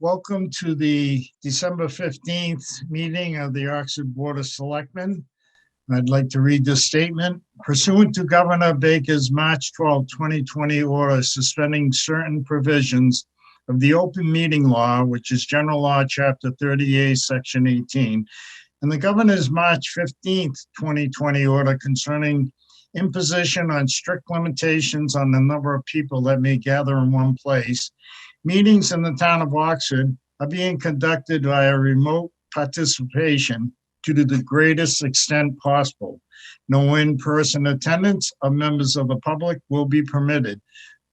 Welcome to the December 15th meeting of the Oxford Board of Selectmen. I'd like to read this statement. Pursuant to Governor Baker's March 12, 2020 order suspending certain provisions of the open meeting law, which is General Law, Chapter 38, Section 18, and the Governor's March 15th, 2020 order concerning imposition on strict limitations on the number of people that may gather in one place, meetings in the town of Oxford are being conducted via remote participation to the greatest extent possible. No in-person attendance of members of the public will be permitted,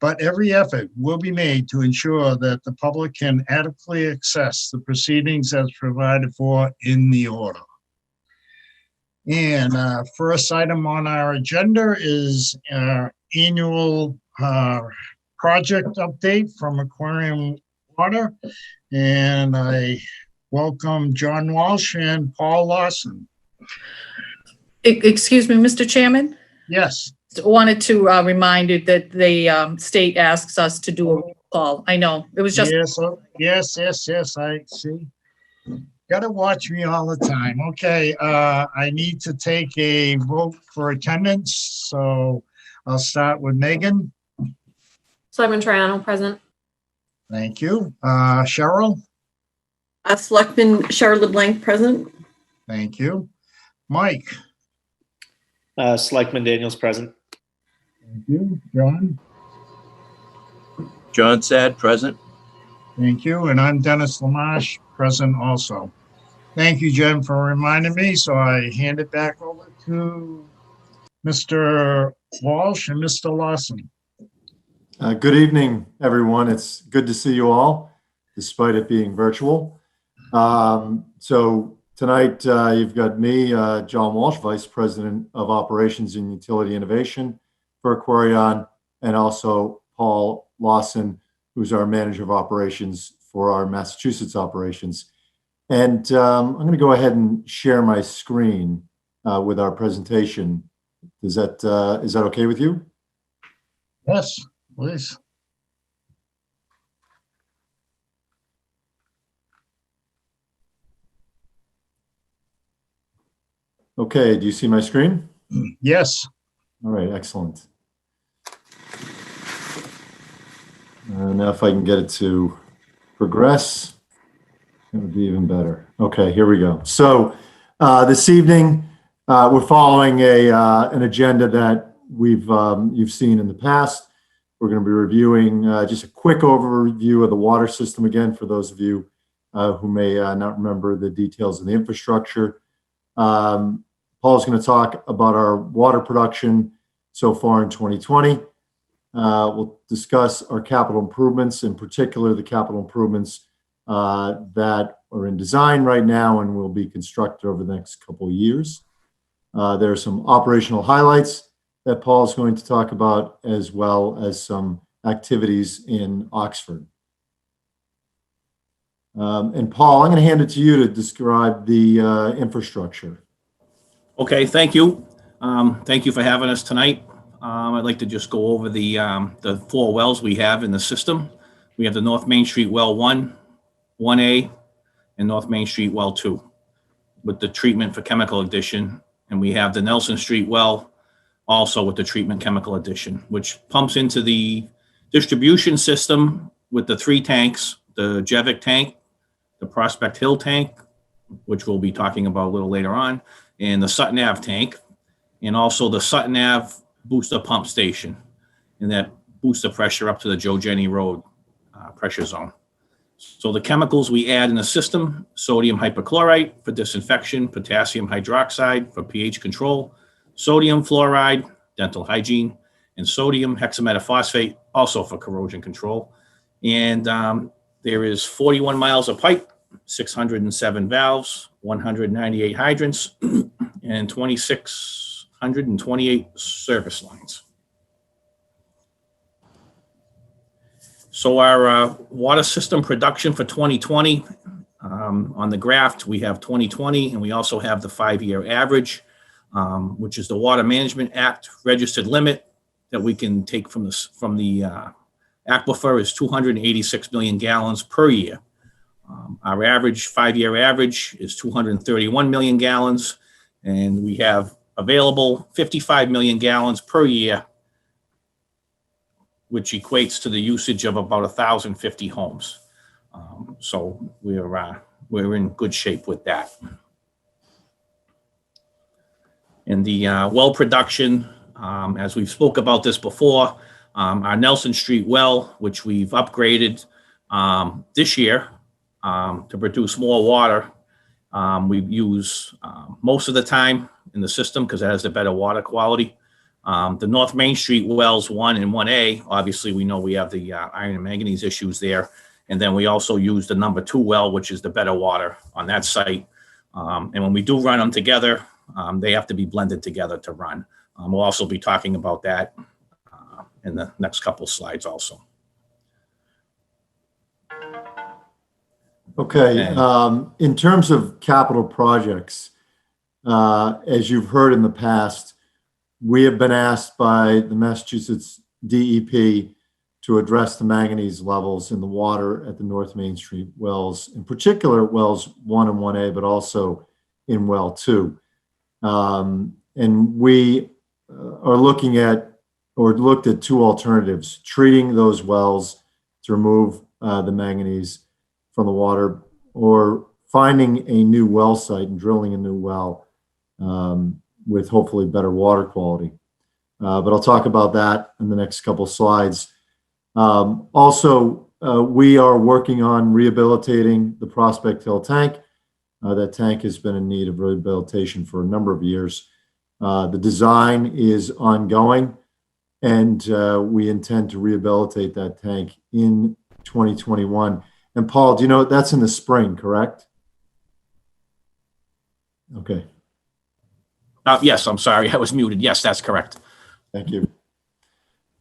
but every effort will be made to ensure that the public can adequately access the proceedings as provided for in the order. And first item on our agenda is annual project update from Aquarium Water. And I welcome John Walsh and Paul Lawson. Excuse me, Mr. Chairman? Yes. Wanted to remind you that the state asks us to do a roll call. I know, it was just. Yes, I see. Got to watch me all the time. Okay, I need to take a vote for attendance. So I'll start with Megan. Selectman Triano, present. Thank you. Cheryl. Selectman Cheryl LeBlanc, present. Thank you. Mike. Selectman Daniels, present. Thank you. John. John Sad, present. Thank you. And I'm Dennis Lamache, present also. Thank you, Jen, for reminding me. So I hand it back over to Mr. Walsh and Mr. Lawson. Good evening, everyone. It's good to see you all, despite it being virtual. So tonight you've got me, John Walsh, Vice President of Operations and Utility Innovation for Aquarion, and also Paul Lawson, who's our Manager of Operations for our Massachusetts operations. And I'm going to go ahead and share my screen with our presentation. Is that okay with you? Yes, please. Okay, do you see my screen? Yes. All right, excellent. Now if I can get it to progress, it would be even better. Okay, here we go. So this evening, we're following an agenda that you've seen in the past. We're going to be reviewing just a quick overview of the water system again for those of you who may not remember the details of the infrastructure. Paul's going to talk about our water production so far in 2020. We'll discuss our capital improvements, in particular the capital improvements that are in design right now and will be constructed over the next couple of years. There are some operational highlights that Paul is going to talk about, as well as some activities in Oxford. And Paul, I'm going to hand it to you to describe the infrastructure. Okay, thank you. Thank you for having us tonight. I'd like to just go over the four wells we have in the system. We have the North Main Street Well 1, 1A, and North Main Street Well 2 with the treatment for chemical addition. And we have the Nelson Street Well also with the treatment chemical addition, which pumps into the distribution system with the three tanks, the Jevic tank, the Prospect Hill tank, which we'll be talking about a little later on, and the Sutton Ave tank, and also the Sutton Ave booster pump station, and that boosts the pressure up to the Joe Jenny Road pressure zone. So the chemicals we add in the system: sodium hypochlorite for disinfection, potassium hydroxide for pH control, sodium fluoride, dental hygiene, and sodium hexametaphosphate also for corrosion control. And there is 41 miles of pipe, 607 valves, 198 hydrants, and 2,628 service lines. So our water system production for 2020, on the graph, we have 2020, and we also have the 5-year average, which is the Water Management Act registered limit that we can take from the aquifer is 286 million gallons per year. Our average, 5-year average is 231 million gallons, and we have available 55 million gallons per year, which equates to the usage of about 1,050 homes. So we're in good shape with that. And the well production, as we've spoke about this before, our Nelson Street well, which we've upgraded this year to produce more water, we use most of the time in the system because it has the better water quality. The North Main Street wells 1 and 1A, obviously we know we have the iron and manganese issues there. And then we also use the number 2 well, which is the better water on that site. And when we do run them together, they have to be blended together to run. We'll also be talking about that in the next couple of slides also. Okay, in terms of capital projects, as you've heard in the past, we have been asked by the Massachusetts DEP to address the manganese levels in the water at the North Main Street wells, in particular wells 1 and 1A, but also in well 2. And we are looking at, or looked at 2 alternatives: treating those wells to remove the manganese from the water, or finding a new well site and drilling a new well with hopefully better water quality. But I'll talk about that in the next couple of slides. Also, we are working on rehabilitating the Prospect Hill tank. That tank has been in need of rehabilitation for a number of years. The design is ongoing, and we intend to rehabilitate that tank in 2021. And Paul, do you know, that's in the spring, correct? Okay. Yes, I'm sorry, I was muted. Yes, that's correct. Thank you.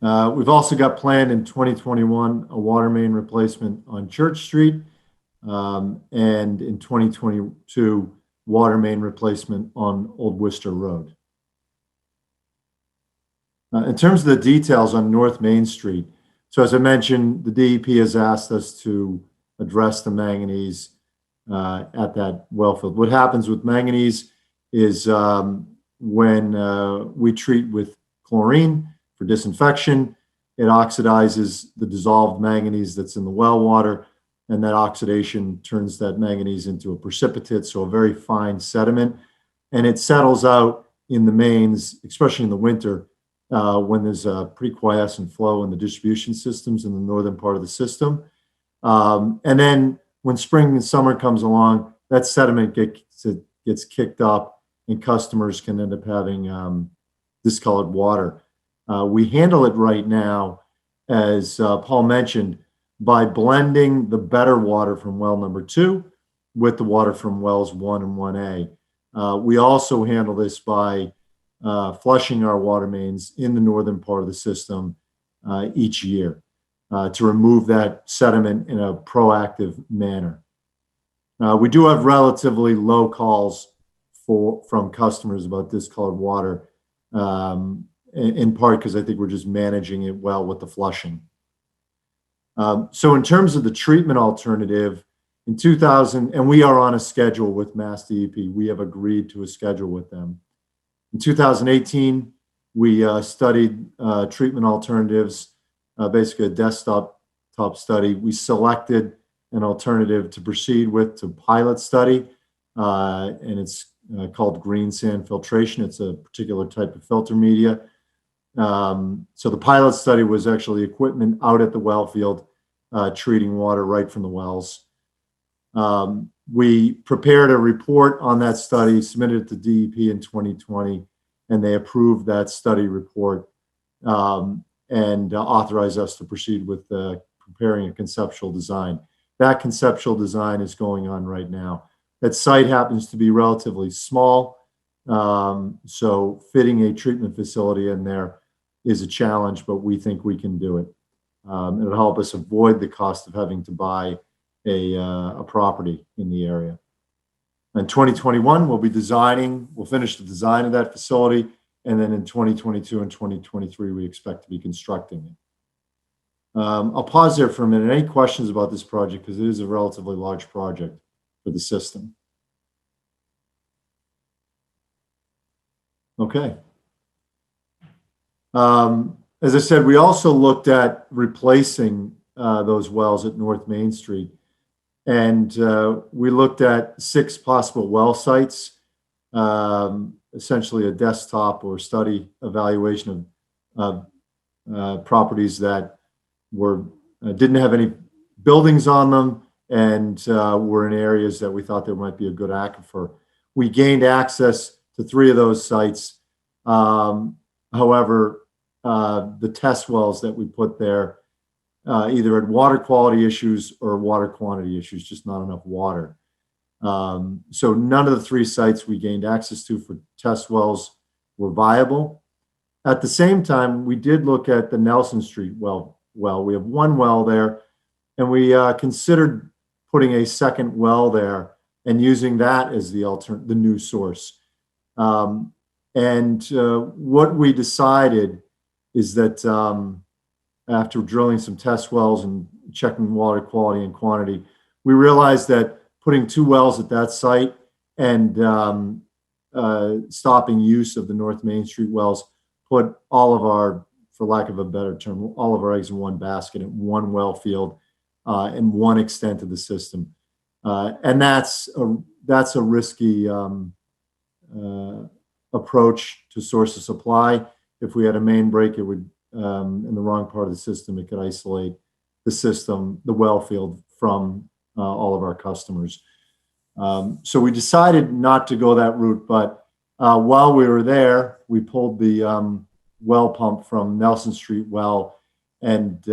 We've also got planned in 2021 a water main replacement on Church Street, and in 2022 water main replacement on Old Worcester Road. In terms of the details on North Main Street, so as I mentioned, the DEP has asked us to address the manganese at that well field. What happens with manganese is when we treat with chlorine for disinfection, it oxidizes the dissolved manganese that's in the well water, and that oxidation turns that manganese into a precipitate, so a very fine sediment, and it settles out in the mains, especially in the winter, when there's a pretty quiescent flow in the distribution systems in the northern part of the system. And then when spring and summer comes along, that sediment gets kicked up, and customers can end up having discolored water. We handle it right now, as Paul mentioned, by blending the better water from well number 2 with the water from wells 1 and 1A. We also handle this by flushing our water mains in the northern part of the system each year to remove that sediment in a proactive manner. We do have relatively low calls from customers about discolored water, in part because I think we're just managing it well with the flushing. So in terms of the treatment alternative, in 2000, and we are on a schedule with Mass DEP, we have agreed to a schedule with them. In 2018, we studied treatment alternatives, basically a desktop study. We selected an alternative to proceed with to pilot study, and it's called green sand filtration. It's a particular type of filter media. So the pilot study was actually equipment out at the well field, treating water right from the wells. We prepared a report on that study, submitted it to DEP in 2020, and they approved that study report and authorized us to proceed with preparing a conceptual design. That conceptual design is going on right now. That site happens to be relatively small, so fitting a treatment facility in there is a challenge, but we think we can do it. It'll help us avoid the cost of having to buy a property in the area. In 2021, we'll finish the design of that facility, and then in 2022 and 2023, we expect to be constructing it. I'll pause there for a minute. Any questions about this project? Because it is a relatively large project for the system. Okay. As I said, we also looked at replacing those wells at North Main Street. And we looked at 6 possible well sites, essentially a desktop or study evaluation of properties that didn't have any buildings on them and were in areas that we thought there might be a good aquifer. We gained access to 3 of those sites. However, the test wells that we put there either had water quality issues or water quantity issues, just not enough water. So none of the 3 sites we gained access to for test wells were viable. At the same time, we did look at the Nelson Street well. We have 1 well there, and we considered putting a second well there and using that as the new source. What we decided is that after drilling some test wells and checking water quality and quantity, we realized that putting 2 wells at that site and stopping use of the North Main Street wells put all of our, for lack of a better term, all of our eggs in one basket at 1 well field and 1 extent of the system. And that's a risky approach to source of supply. If we had a main break, it would, in the wrong part of the system, it could isolate the system, the well field, from all of our customers. So we decided not to go that route, but while we were there, we pulled the well pump from Nelson Street well, and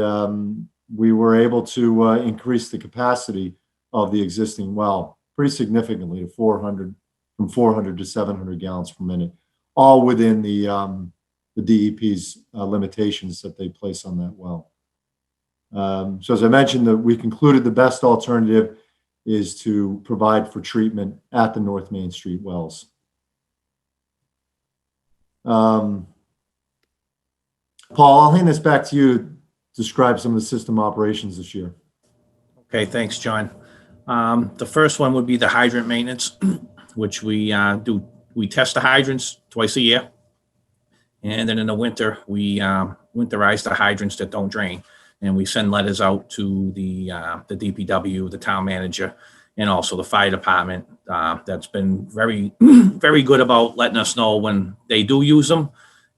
we were able to increase the capacity of the existing well pretty significantly to 400, from 400 to 700 gallons per minute, all within the DEP's limitations that they place on that well. So as I mentioned, we concluded the best alternative is to provide for treatment at the North Main Street wells. Paul, I'll hand this back to you to describe some of the system operations this year. Okay, thanks, John. The first one would be the hydrant maintenance, which we do. We test the hydrants twice a year. And then in the winter, we winterize the hydrants that don't drain. And we send letters out to the DPW, the town manager, and also the fire department. That's been very, very good about letting us know when they do use them.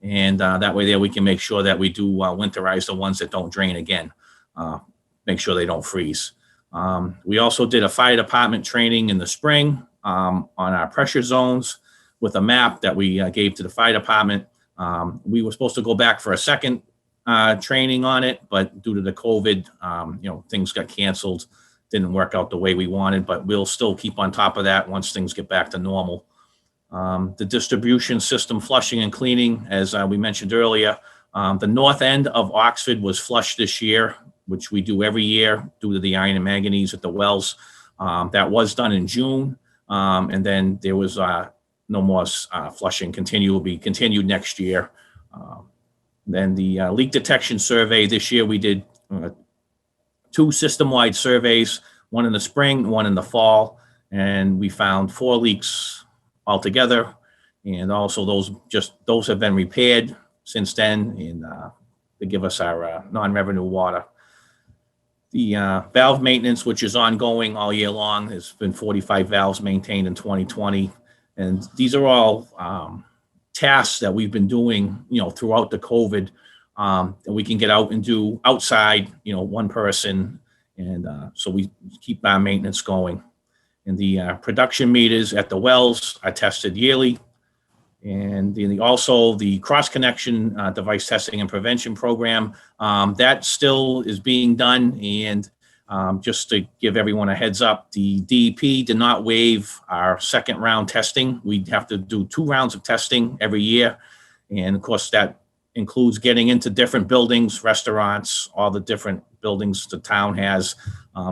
And that way there we can make sure that we do winterize the ones that don't drain again. Make sure they don't freeze. We also did a fire department training in the spring on our pressure zones with a map that we gave to the fire department. We were supposed to go back for a second training on it, but due to the COVID, things got canceled. Didn't work out the way we wanted, but we'll still keep on top of that once things get back to normal. The distribution system flushing and cleaning, as we mentioned earlier, the north end of Oxford was flushed this year, which we do every year due to the iron and manganese at the wells. That was done in June. And then there was no more flushing. Will be continued next year. Then the leak detection survey this year, we did 2 system-wide surveys, one in the spring, one in the fall, and we found 4 leaks altogether. And also those have been repaired since then, and they give us our non-revenue water. The valve maintenance, which is ongoing all year long, has been 45 valves maintained in 2020. And these are all tasks that we've been doing, throughout the COVID, and we can get out and do outside, one person. And so we keep our maintenance going. And the production meters at the wells are tested yearly. And also the cross-connection device testing and prevention program, that still is being done. And just to give everyone a heads up, the DEP did not waive our second round testing. We have to do 2 rounds of testing every year. And of course, that includes getting into different buildings, restaurants, all the different buildings the town has.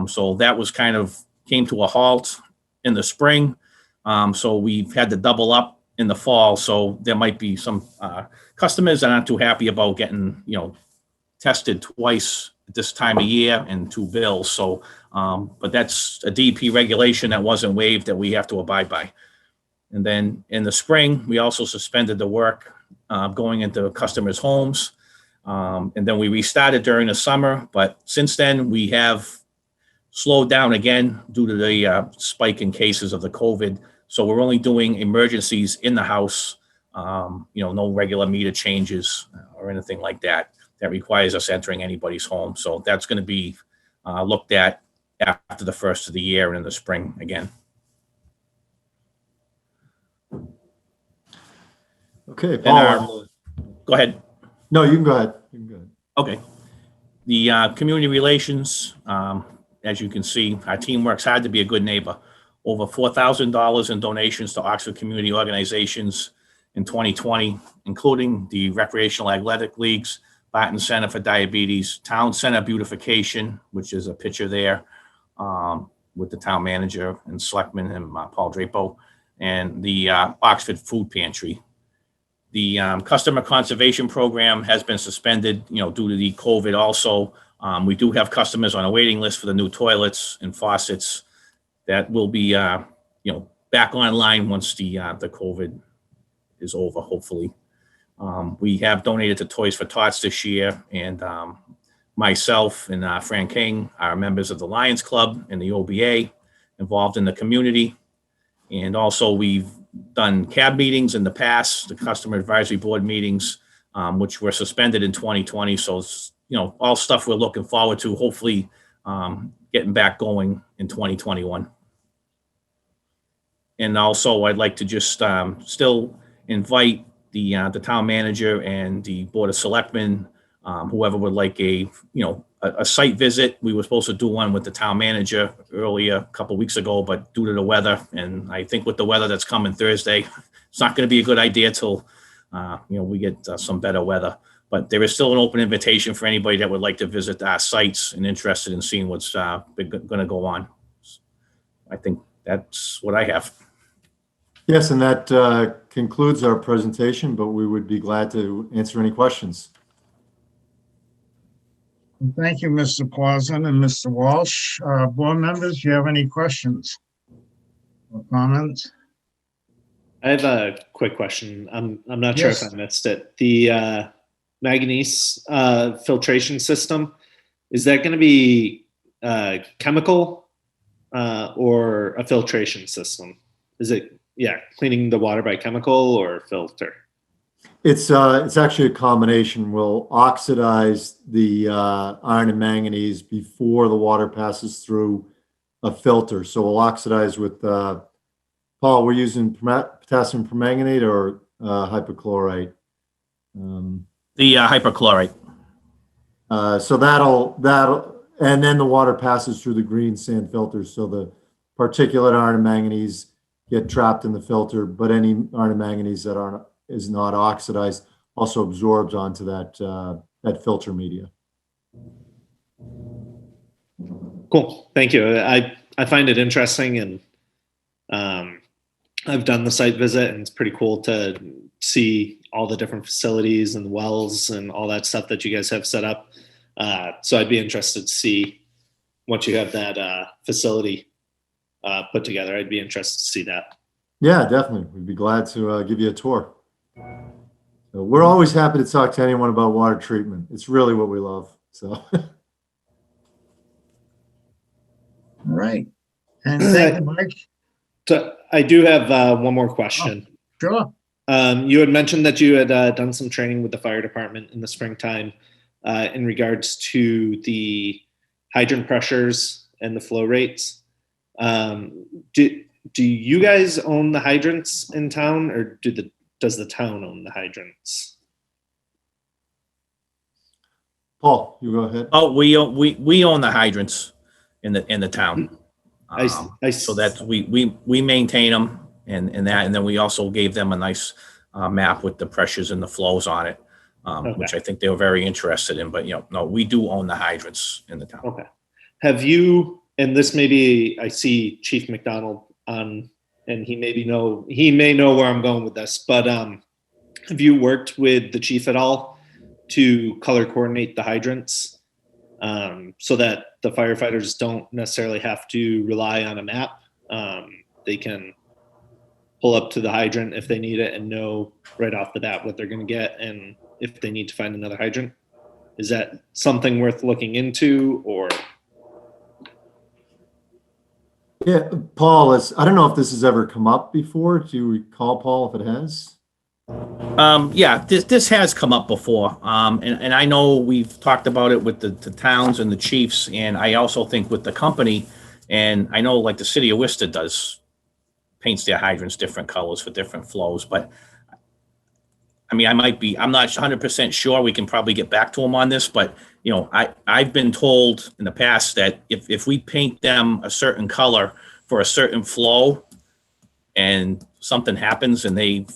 So that was came to a halt in the spring. So we've had to double up in the fall. So there might be some customers that aren't too happy about getting, tested twice at this time of year and 2 bills. So, but that's a DEP regulation that wasn't waived that we have to abide by. And then in the spring, we also suspended the work going into customers' homes. And then we restarted during the summer, but since then we have slowed down again due to the spike in cases of the COVID. So we're only doing emergencies in the house, no regular meter changes or anything like that requires us entering anybody's home. So that's going to be looked at after the first of the year and in the spring again. Okay, And Paul. go ahead. No, you can go ahead. You can go ahead. Okay. The community relations, as you can see, our team works hard to be a good neighbor. Over $4,000 in donations to Oxford community organizations in 2020, including the Recreational Athletic Leagues, Barton Center for Diabetes, Town Center Beautification, which is a picture there with the town manager and selectmen and Paul Drapo, and the Oxford Food Pantry. The customer conservation program has been suspended, due to the COVID also. We do have customers on a waiting list for the new toilets and faucets that will be, back online once the COVID is over, hopefully. We have donated to Toys for Tots this year, and myself and Fran King are members of the Lions Club and the OBA involved in the community. And also we've done CAB meetings in the past, the Customer Advisory Board meetings, which were suspended in 2020. So it's, all stuff we're looking forward to, hopefully getting back going in 2021. And also I'd like to just still invite the town manager and the Board of Selectmen, whoever would like a site visit. We were supposed to do one with the town manager earlier, a couple weeks ago, but due to the weather, and I think with the weather that's coming Thursday, it's not going to be a good idea till, we get some better weather. But there is still an open invitation for anybody that would like to visit our sites and interested in seeing what's going to go on. I think that's what I have. Yes, and that concludes our presentation, but we would be glad to answer any questions. Thank you, Mr. Clausen and Mr. Walsh. Board members, do you have any questions or comments? I have a quick question. I'm not sure if Yes. I missed it. The manganese filtration system, is that going to be chemical or a filtration system? Is it, cleaning the water by chemical or filter? It's actually a combination. We'll oxidize the iron and manganese before the water passes through a filter. So we'll oxidize with, Paul, we're using potassium permanganate or hypochlorite? The hyperchlorite. So that'll, and then the water passes through the green sand filter. So the particulate iron and manganese get trapped in the filter, but any iron and manganese that is not oxidized also absorbs onto that filter media. Cool. Thank you. I find it interesting, and I've done the site visit, and it's pretty cool to see all the different facilities and wells and all that stuff that you guys have set up. So I'd be interested to see once you have that facility put together. I'd be interested to see that. Yeah, definitely. We'd be glad to give you a tour. So we're always happy to talk to anyone about water treatment. It's really what we love. So. All right. And thank you, Mike. So I do have one more question. Sure. You had mentioned that you had done some training with the fire department in the springtime in regards to the hydrant pressures and the flow rates. Do you guys own the hydrants in town, or does the town own the hydrants? Paul, you go ahead. Oh, we own the hydrants in the town. So that we maintain them and then we also gave them a nice map with the pressures and the flows on it, which I think they were very interested in. But no, we do own the hydrants in the town. Okay. Have you? And this maybe I see Chief McDonald on, and he may know where I'm going with this. But have you worked with the chief at all to color coordinate the hydrants so that the firefighters don't necessarily have to rely on a map. They can pull up to the hydrant if they need it and know right off the bat what they're going to get, and if they need to find another hydrant. Is that something worth looking into, or? Yeah, Paul, I don't know if this has ever come up before. Do you recall, Paul, if it has? Yeah, this has come up before. And I know we've talked about it with the towns and the chiefs, and I also think with the company, and I know like the city of Worcester paints their hydrants different colors for different flows, but I mean, I'm not 100% sure. We can probably get back to them on this, but you know, I've been told in the past that if we paint them a certain color for a certain flow and something happens and they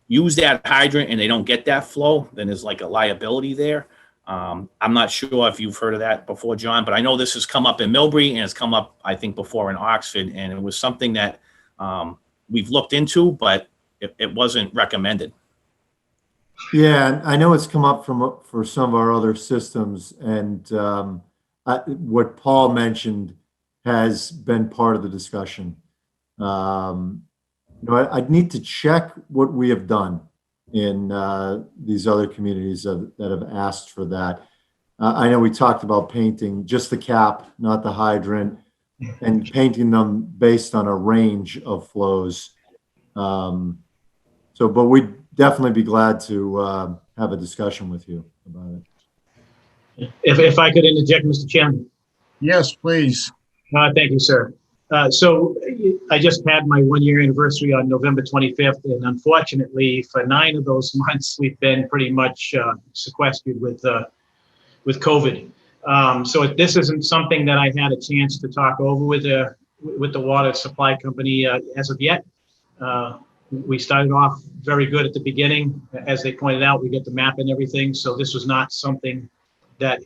use that hydrant and they don't get that flow, then there's like a liability there. I'm not sure if you've heard of that before, John, but I know this has come up in Millbury and it's come up, I think, before in Oxford, and it was something that we've looked into, but it wasn't recommended. Yeah, I know it's come up for some of our other systems, and what Paul mentioned has been part of the discussion. I'd need to check what we have done in these other communities that have asked for that. I know we talked about painting just the cap, not the hydrant, and painting them based on a range of flows. But we'd definitely be glad to have a discussion with you about it. If I could interject, Mr. Chairman. Yes, please. Thank you, sir. So I just had my 1-year anniversary on November 25th, and unfortunately, for 9 of those months, we've been pretty much sequestered with COVID. So this isn't something that I had a chance to talk over with the water supply company as of yet. We started off very good at the beginning. As they pointed out, we get the map and everything. So this was not something that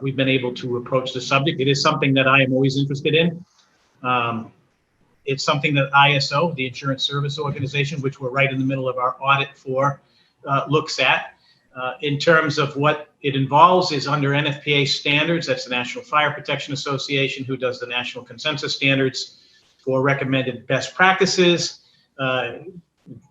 we've been able to approach the subject. It is something that I am always interested in. It's something that ISO, the Insurance Service Organization, which we're right in the middle of our audit for, looks at. In terms of what it involves is under NFPA standards. That's the National Fire Protection Association, who does the national consensus standards for recommended best practices.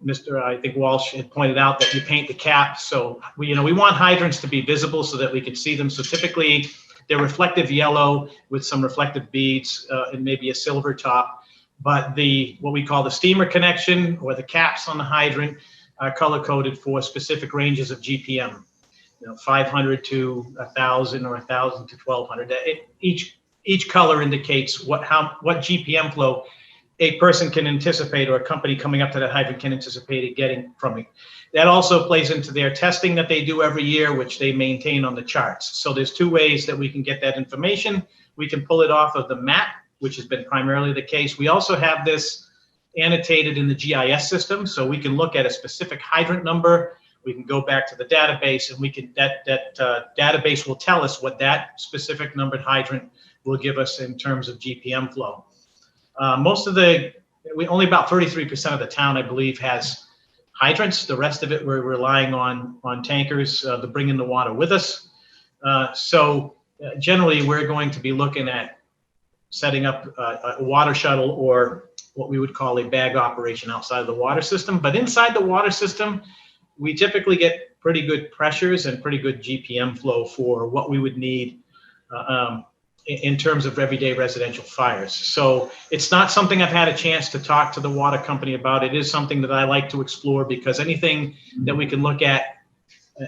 Mr. I think Walsh had pointed out that you paint the cap. So we want hydrants to be visible so that we can see them. So typically they're reflective yellow with some reflective beads and maybe a silver top. But what we call the steamer connection or the caps on the hydrant are color coded for specific ranges of GPM. 500 to 1,000 or 1,000 to 1,200. Each color indicates what GPM flow a person can anticipate, or a company coming up to that hydrant can anticipate it getting from it. That also plays into their testing that they do every year, which they maintain on the charts. So there's 2 ways that we can get that information. We can pull it off of the map, which has been primarily the case. We also have this annotated in the GIS system, so we can look at a specific hydrant number. We can go back to the database, and that database will tell us what that specific numbered hydrant will give us in terms of GPM flow. Only about 33% of the town, I believe, has hydrants. The rest of it, we're relying on tankers to bring in the water with us. So generally, we're going to be looking at setting up a water shuttle, or what we would call a bag operation outside of the water system. But inside the water system, we typically get pretty good pressures and pretty good GPM flow for what we would need in terms of everyday residential fires. So it's not something I've had a chance to talk to the water company about. It is something that I like to explore, because anything that we can look at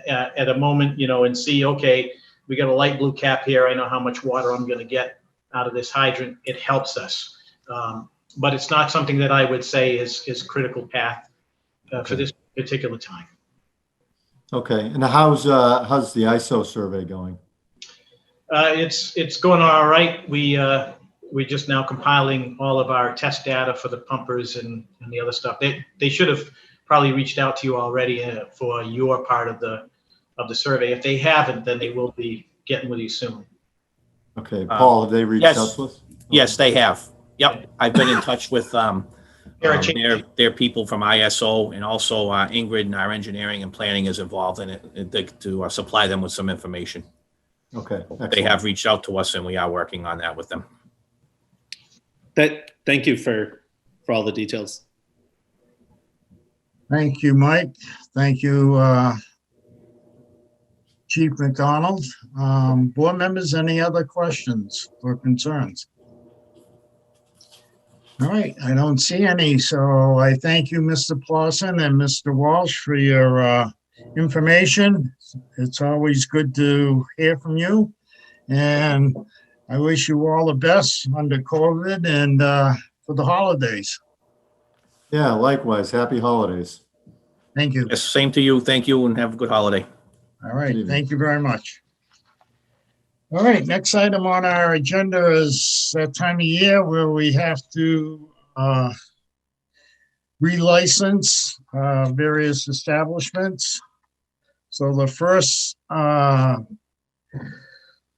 a moment, and see, okay, we got a light blue cap here. I know how much water I'm going to get out of this hydrant. It helps us. But it's not something that I would say is critical path for this particular time. Okay, and how's the ISO survey going? It's going all right. We just now compiling all of our test data for the pumpers and the other stuff. They should have probably reached out to you already for your part of the survey. If they haven't, then they will be getting with you soon. Okay, Paul, have they reached out to us? Yes, they have. Yep, I've been in touch with their people from ISO, and also Ingrid and our engineering and planning is involved in it to supply them with some information. Okay, They excellent. have reached out to us and we are working on that with them. Thank you for all the details. Thank you, Mike. Thank you, Chief McDonald. Board members, any other questions or concerns? All right, I don't see any, so I thank you, Mr. Clausen and Mr. Walsh, for your information. It's always good to hear from you, and I wish you all the best under COVID and for the holidays. Yeah, likewise. Happy holidays. Thank you. Yes, same to you. Thank you and have a good holiday. All right, Good evening. thank you very much. All right, next item on our agenda is that time of year where we have to relicense various establishments. So the first, I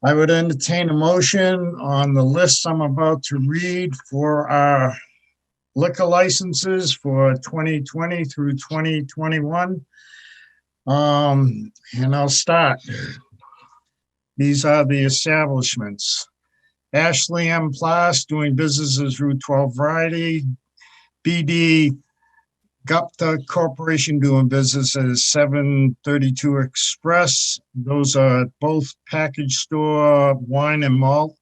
would entertain a motion on the list I'm about to read for our liquor licenses for 2020 through 2021. And I'll start. These are the establishments. Ashley M. Plas doing business as Route 12 Variety. BD Gupta Corporation doing business as 732 Express. Those are both package store wine and malt.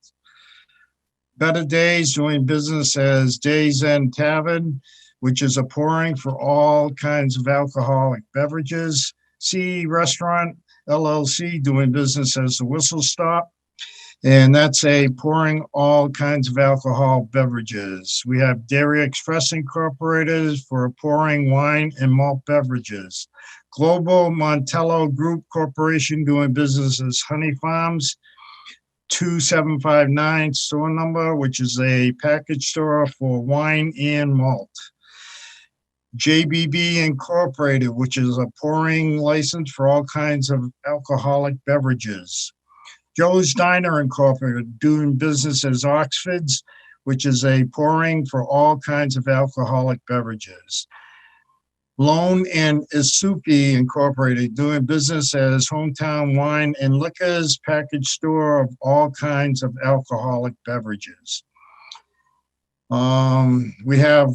Better Days doing business as Days End Tavern, which is a pouring for all kinds of alcoholic beverages. C Restaurant LLC doing business as the Whistle Stop, and that's a pouring all kinds of alcohol beverages. We have Dairy Express Incorporated for pouring wine and malt beverages. Global Montello Group Corporation doing business as Honey Farms, 2759 store number, which is a package store for wine and malt. JBB Incorporated, which is a pouring license for all kinds of alcoholic beverages. Joe's Diner Incorporated, doing business as Oxford's, which is a pouring for all kinds of alcoholic beverages. Lone and Isupi Incorporated, doing business as Hometown Wine and Liquors, package store of all kinds of alcoholic beverages. We have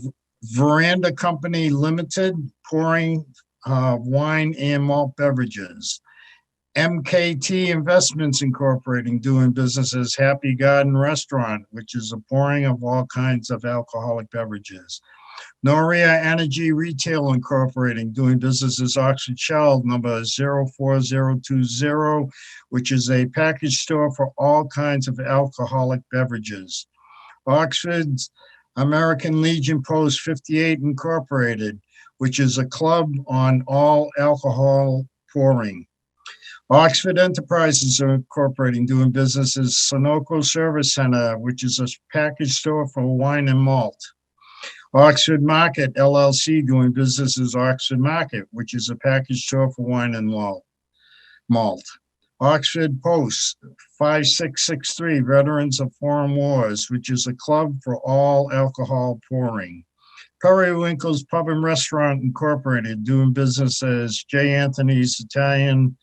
Veranda Company Limited, pouring wine and malt beverages. MKT Investments Incorporating, doing business as Happy Garden Restaurant, which is a pouring of all kinds of alcoholic beverages. Noria Energy Retail Incorporating, doing business as Oxford Shell number 04020, which is a package store for all kinds of alcoholic beverages. Oxford's American Legion Post 58 Incorporated, which is a club on all alcohol pouring. Oxford Enterprises Incorporating, doing business as Sunoco Service Center, which is a package store for wine and malt. Oxford Market LLC, doing business as Oxford Market, which is a package store for wine and malt. Oxford Post 5663 Veterans of Foreign Wars, which is a club for all alcohol pouring. Periwinkle's Pub and Restaurant Incorporated, doing business as J. Anthony's Italian,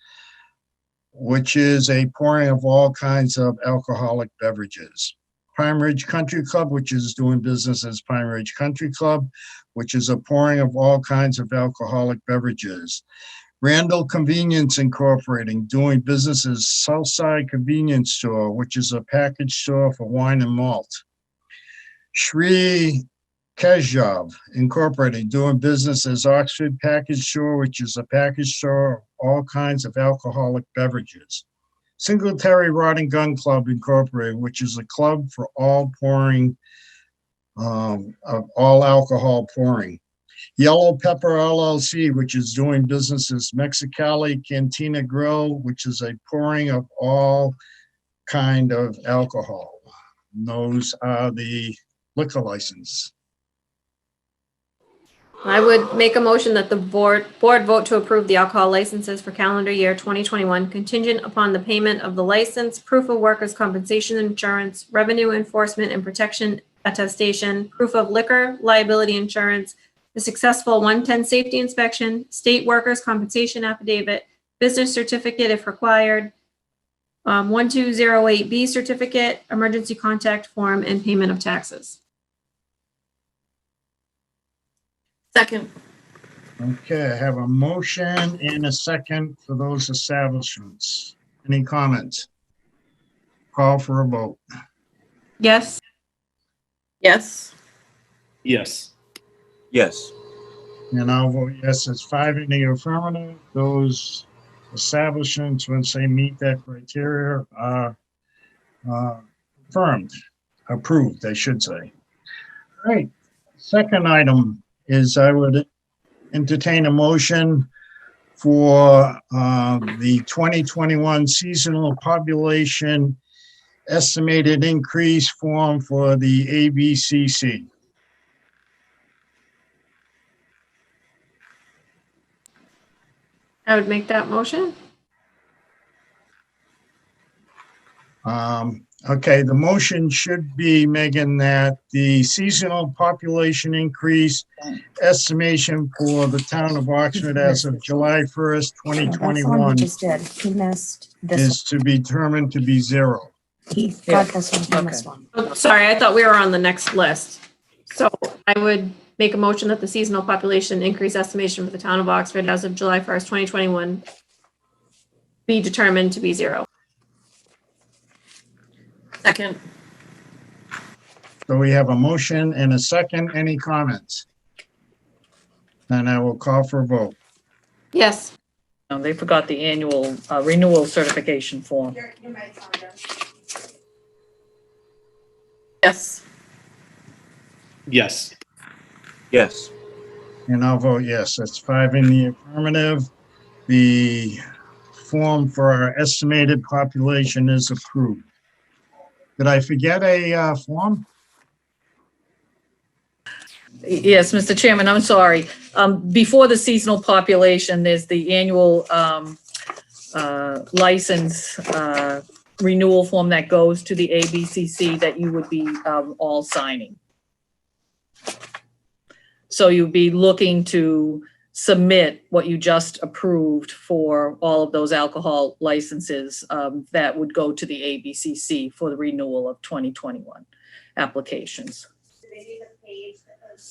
which is a pouring of all kinds of alcoholic beverages. Pine Ridge Country Club, which is doing business as Pine Ridge Country Club, which is a pouring of all kinds of alcoholic beverages. Randall Convenience Incorporating, doing business as Southside Convenience Store, which is a package store for wine and malt. Shri Keshav Incorporated, doing business as Oxford Package Store, which is a package store of all kinds of alcoholic beverages. Singletary Rod and Gun Club Incorporated, which is a club for all pouring, of all alcohol pouring. Yellow Pepper LLC, which is doing business as Mexicali Cantina Grill, which is a pouring of all kind of alcohol. And those are the liquor license. I would make a motion that the board vote to approve the alcohol licenses for calendar year 2021 contingent upon the payment of the license, proof of workers' compensation insurance, revenue enforcement and protection attestation, proof of liquor liability insurance, the successful 110 safety inspection, state workers' compensation affidavit, business certificate if required, 1208B certificate, emergency contact form, and payment of taxes. Second. Okay, I have a motion and a second for those establishments. Any comments? Call for a vote. Yes. Yes. Yes. Yes. And I'll vote yes. It's 5 in the affirmative. Those establishments, once they meet that criteria, are confirmed, approved, I should say. All right. Second item is I would entertain a motion for the 2021 seasonal population estimated increase form for the ABCC. I would make that motion. Okay, the motion should be, Megan, that the seasonal population increase estimation for the town of Oxford as of July 1st, No, that's the one 2021 he just did. He missed this is to be determined to be zero. one. He Yeah. got this one, he missed Okay. one. Oh, sorry, I thought we were on the next list. So I would make a motion that the seasonal population increase estimation for the town of Oxford as of July 1st, 2021 be determined to be zero. Second. So we have a motion and a second. Any comments? And I will call for a vote. Yes. No, they forgot the annual renewal certification form. Yes. Yes. Yes. And I'll vote yes. That's 5 in the affirmative. The form for our estimated population is approved. Did I forget a form? Yes, Mr. Chairman, I'm sorry. Before the seasonal population, there's the annual license renewal form that goes to the ABCC that you would be all signing. So you'd be looking to submit what you just approved for all of those alcohol licenses that would go to the ABCC for the renewal of 2021 applications.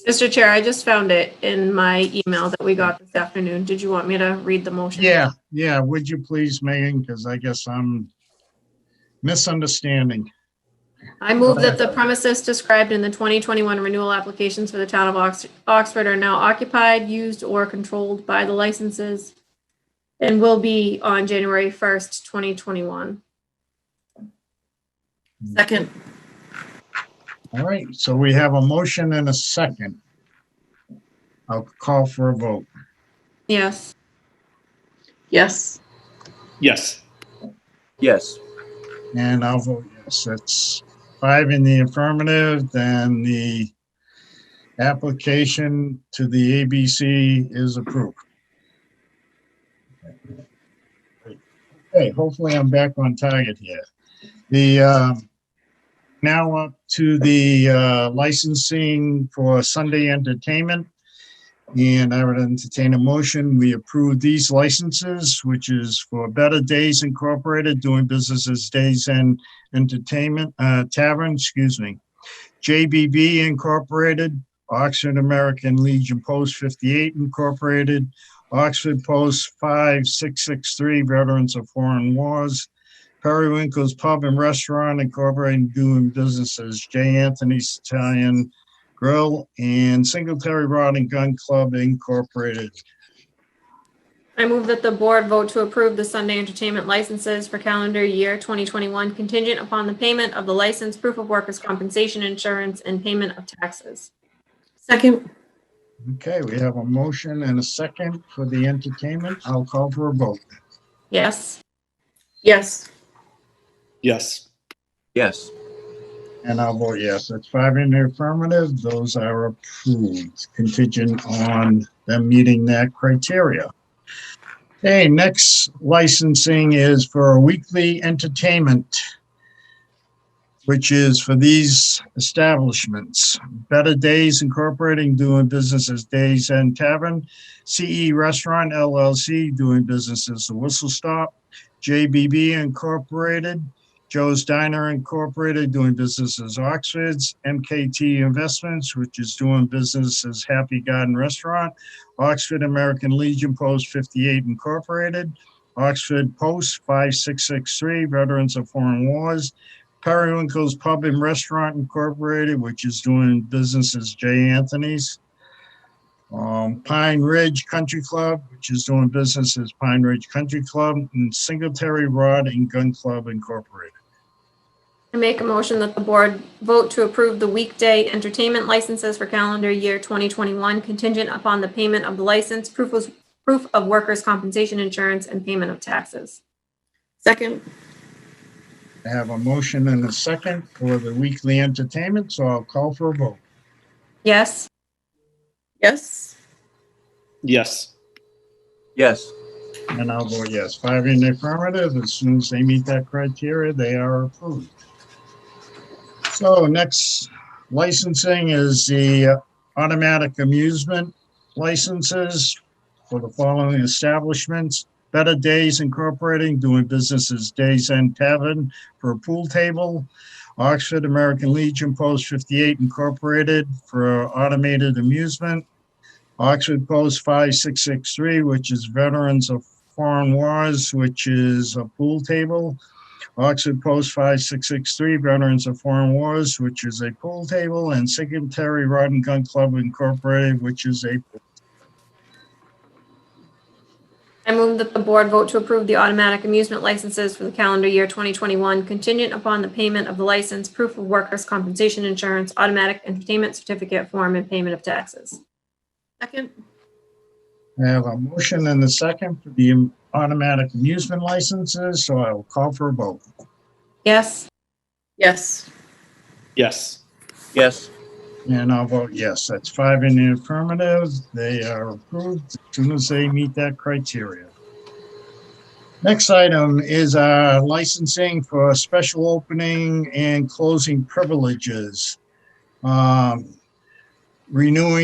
Mr. Chair, I just found it in my email that we got this afternoon. Did you want me to read the motion? Yeah. Would you please, Megan? Because I guess I'm misunderstanding. I move that the premises described in the 2021 renewal applications for the town of Oxford are now occupied, used, or controlled by the licenses and will be on January 1st, 2021. Second. All right, so we have a motion and a second. I'll call for a vote. Yes. Yes. Yes. Yes. And I'll vote yes. That's 5 in the affirmative, then the application to the ABC is approved. Okay, hopefully I'm back on target here. The now up to the licensing for Sunday entertainment. And I would entertain a motion. We approve these licenses, which is for Better Days Incorporated, doing business as Days End Entertainment Tavern, JBB Incorporated, Oxford American Legion Post 58 Incorporated, Oxford Post 5663, Veterans of Foreign Wars, Periwinkle's Pub and Restaurant Incorporated, doing business as J. Anthony's Italian Grill, and Singletary Rod and Gun Club Incorporated. I move that the board vote to approve the Sunday entertainment licenses for calendar year 2021 contingent upon the payment of the license, proof of workers' compensation insurance, and payment of taxes. Second. Okay, we have a motion and a second for the entertainment. I'll call for a vote. Yes. Yes. Yes. Yes. And I'll vote yes. That's 5 in the affirmative. Those are approved, contingent on them meeting that criteria. Okay, next licensing is for a weekly entertainment, which is for these establishments. Better Days Incorporating, doing business as Days End Tavern, CE Restaurant LLC, doing business as the Whistle Stop, JBB Incorporated, Joe's Diner Incorporated, doing business as Oxford's, MKT Investments, which is doing business as Happy Garden Restaurant, Oxford American Legion Post 58 Incorporated, Oxford Post 5663, Veterans of Foreign Wars, Periwinkle's Pub and Restaurant Incorporated, which is doing business as J. Anthony's. Pine Ridge Country Club, which is doing business as Pine Ridge Country Club, and Singletary Rod and Gun Club Incorporated. I make a motion that the board vote to approve the weekday entertainment licenses for calendar year 2021 contingent upon the payment of the license, proof of workers' compensation insurance, and payment of taxes. Second. I have a motion and a second for the weekly entertainment, so I'll call for a vote. Yes. Yes. Yes. Yes. And I'll vote yes. 5 in the affirmative. As soon as they meet that criteria, they are approved. So next licensing is the automatic amusement licenses for the following establishments. Better Days Incorporating, doing business as Days End Tavern for a pool table. Oxford American Legion Post 58 Incorporated for automated amusement. Oxford Post 5663, which is Veterans of Foreign Wars, which is a pool table. Oxford Post 5663, Veterans of Foreign Wars, which is a pool table. And Singletary Rod and Gun Club Incorporated, which is a pool. I move that the board vote to approve the automatic amusement licenses for the calendar year 2021 contingent upon the payment of the license, proof of workers' compensation insurance, automatic entertainment certificate form, and payment of taxes. Second. I have a motion and a second for the automatic amusement licenses, so I will call for a vote. Yes. Yes. Yes. Yes. And I'll vote yes. That's 5 in the affirmative. They are approved as soon as they meet that criteria. Next item is licensing for special opening and closing privileges. Renewing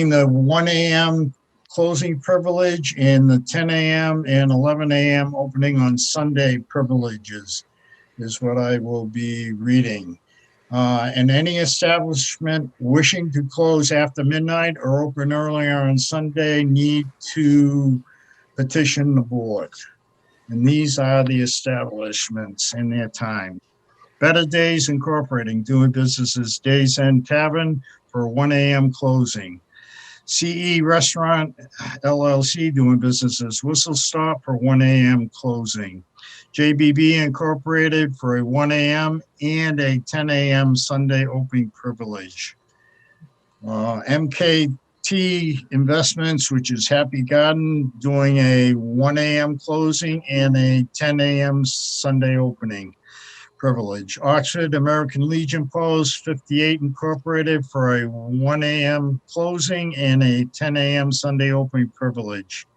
the 1 a.m. closing privilege and the 10 a.m. and 11 a.m. opening on Sunday privileges is what I will be reading. And any establishment wishing to close after midnight or open earlier on Sunday need to petition the board. And these are the establishments in their time. Better Days Incorporating, doing business as Days End Tavern for 1 a.m. closing. CE Restaurant LLC, doing business as Whistle Stop for 1 a.m. closing. JBB Incorporated for a 1 a.m. and a 10 a.m. Sunday opening privilege. MKT Investments, which is Happy Garden, doing a 1 a.m. closing and a 10 a.m. Sunday opening privilege. Oxford American Legion Post 58 Incorporated for a 1 a.m. closing and a 10 a.m. Sunday opening privilege.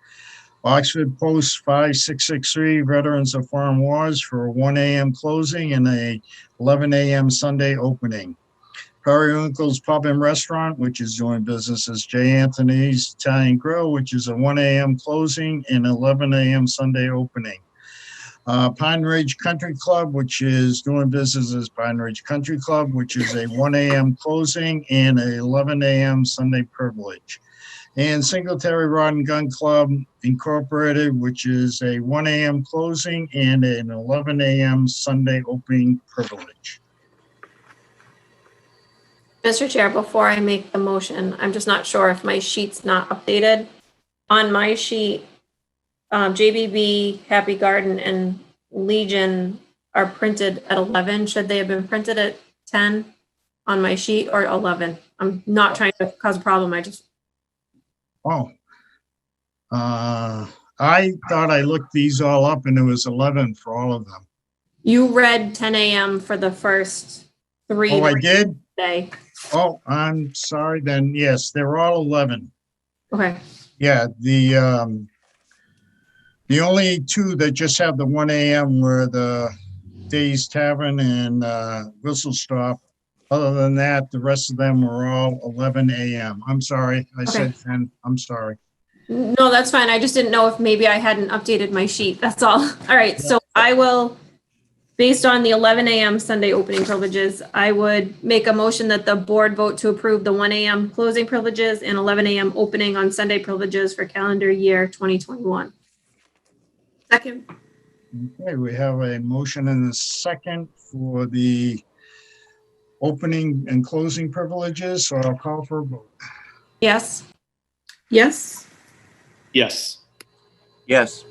Oxford Post 5663, Veterans of Foreign Wars for a 1 a.m. closing and a 11 a.m. Sunday opening. Periwinkle's Pub and Restaurant, which is doing business as J. Anthony's Italian Grill, which is a 1 a.m. closing and 11 a.m. Sunday opening. Pine Ridge Country Club, which is doing business as Pine Ridge Country Club, which is a 1 a.m. closing and a 11 a.m. Sunday privilege. And Singletary Rod and Gun Club Incorporated, which is a 1 a.m. closing and an 11 a.m. Sunday opening privilege. Mr. Chair, before I make the motion, I'm just not sure if my sheet's not updated. On my sheet, JBB, Happy Garden, and Legion are printed at 11. Should they have been printed at 10 on my sheet or 11? I'm not trying to cause a problem. Oh. I thought I looked these all up and it was 11 for all of them. You read 10 a.m. for the first three. Oh, I did? Day. Oh, I'm sorry then. Yes, they're all 11. Okay. Yeah, the only two that just have the 1 a.m. were the Days Tavern and Whistle Stop. Other than that, the rest of them were all 11 a.m. I'm sorry. I said 10. I'm sorry. No, that's fine. I just didn't know if maybe I hadn't updated my sheet. That's all. All right. So I will, based on the 11 a.m. Sunday opening privileges, I would make a motion that the board vote to approve the 1 a.m. closing privileges and 11 a.m. opening on Sunday privileges for calendar year 2021. Second. Okay, we have a motion and a second for the opening and closing privileges, so I'll call for a vote. Yes. Yes. Yes. Yes.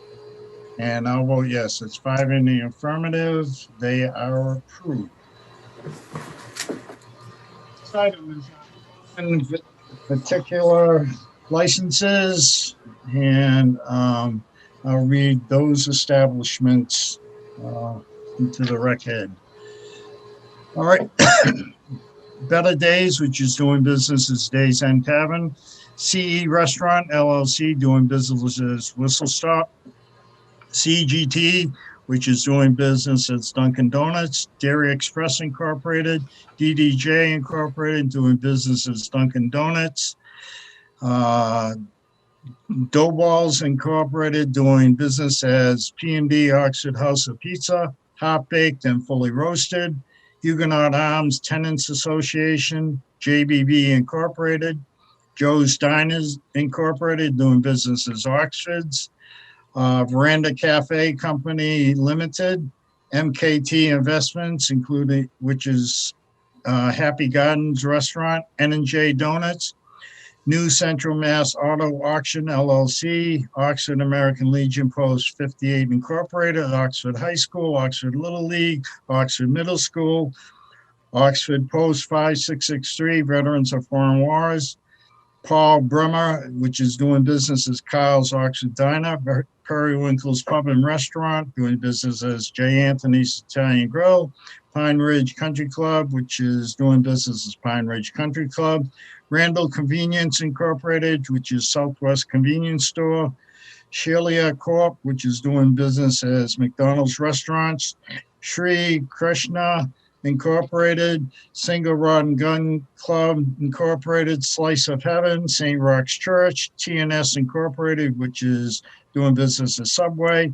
And I'll vote yes. It's 5 in the affirmative. They are approved. This item is on particular licenses, and I'll read those establishments into the record. All right. Better Days, which is doing business as Days End Tavern. CE Restaurant LLC, doing business as Whistle Stop. CGT, which is doing business as Dunkin' Donuts. Dairy Express Incorporated. DDJ Incorporated, doing business as Dunkin' Donuts. Dough Balls Incorporated, doing business as P&D Oxford House of Pizza. Hot Baked and Fully Roasted. Huguenot Arms Tenants Association, JBB Incorporated. Joe's Diners Incorporated, doing business as Oxford's. Veranda Cafe Company Limited. MKT Investments, including, which is Happy Gardens Restaurant. N&J Donuts. New Central Mass Auto Auction LLC, Oxford American Legion Post 58 Incorporated, Oxford High School, Oxford Little League, Oxford Middle School, Oxford Post 5663, Veterans of Foreign Wars, Paul Bremer, which is doing business as Kyle's Oxford Diner, Periwinkle's Pub and Restaurant, doing business as J. Anthony's Italian Grill, Pine Ridge Country Club, which is doing business as Pine Ridge Country Club, Randall Convenience Incorporated, which is Southwest Convenience Store, Shelia Corp., which is doing business as McDonald's Restaurants, Sri Krishna Incorporated, Single Rod and Gun Club Incorporated, Slice of Heaven, St. Rock's Church, TNS Incorporated, which is doing business as Subway,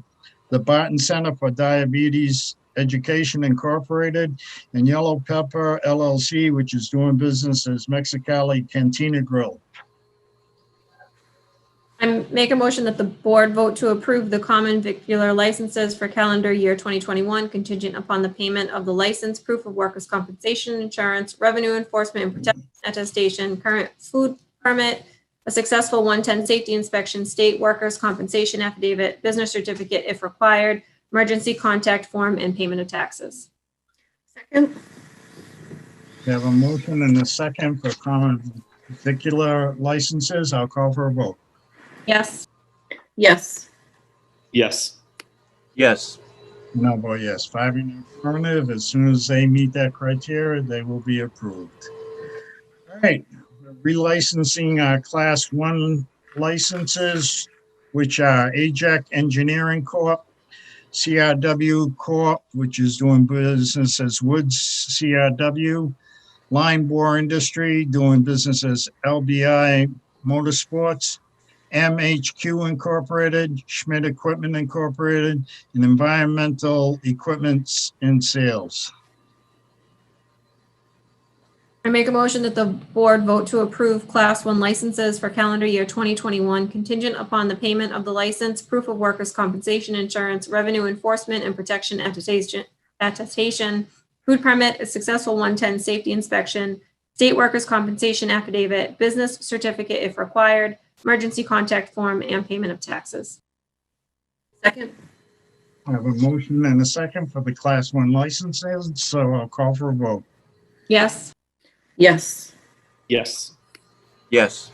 the Barton Center for Diabetes Education Incorporated, and Yellow Pepper LLC, which is doing business as Mexicali Cantina Grill. I make a motion that the board vote to approve the common vicular licenses for calendar year 2021 contingent upon the payment of the license, proof of workers' compensation insurance, revenue enforcement and protection attestation, current food permit, a successful 110 safety inspection, state workers' compensation affidavit, business certificate if required, emergency contact form, and payment of taxes. Second. We have a motion and a second for common particular licenses. I'll call for a vote. Yes. Yes. Yes. Yes. And I'll vote yes. 5 in the affirmative. As soon as they meet that criteria, they will be approved. All right, we're relicensing our Class 1 licenses, which are AJAC Engineering Corp., CRW Corp., which is doing business as Woods CRW, Line Bore Industry, doing business as LBI Motorsports, MHQ Incorporated, Schmidt Equipment Incorporated, and Environmental Equipment and Sales. I make a motion that the board vote to approve Class 1 licenses for calendar year 2021 contingent upon the payment of the license, proof of workers' compensation insurance, revenue enforcement and protection attestation, food permit, a successful 110 safety inspection, state workers' compensation affidavit, business certificate if required, emergency contact form, and payment of taxes. Second. I have a motion and a second for the Class 1 licenses, so I'll call for a vote. Yes. Yes. Yes. Yes.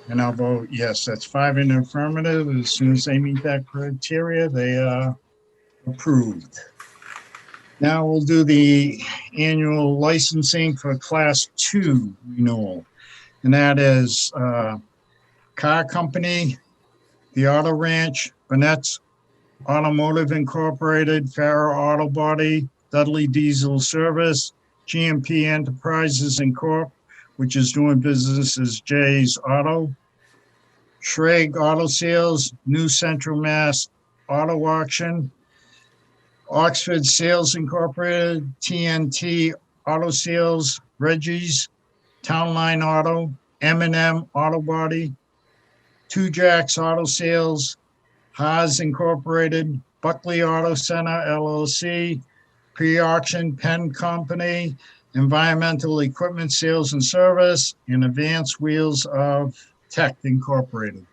And I'll vote yes. That's 5 in the affirmative. As soon as they meet that criteria, they are approved. Now we'll do the annual licensing for Class 2 renewal. And that is Car Company, the Auto Ranch, Burnett's Automotive Incorporated, Farrer Auto Body, Dudley Diesel Service, GMP Enterprises Incorp., which is doing business as Jay's Auto, Schrag Auto Sales, New Central Mass Auto Auction, Oxford Sales Incorporated, TNT Auto Sales, Reggie's, Town Line Auto, M&M Auto Body, Two Jacks Auto Sales, Haas Incorporated, Buckley Auto Center LLC, Pre-Auction Pen Company, Environmental Equipment Sales and Service, and Advanced Wheels of Tech Incorporated.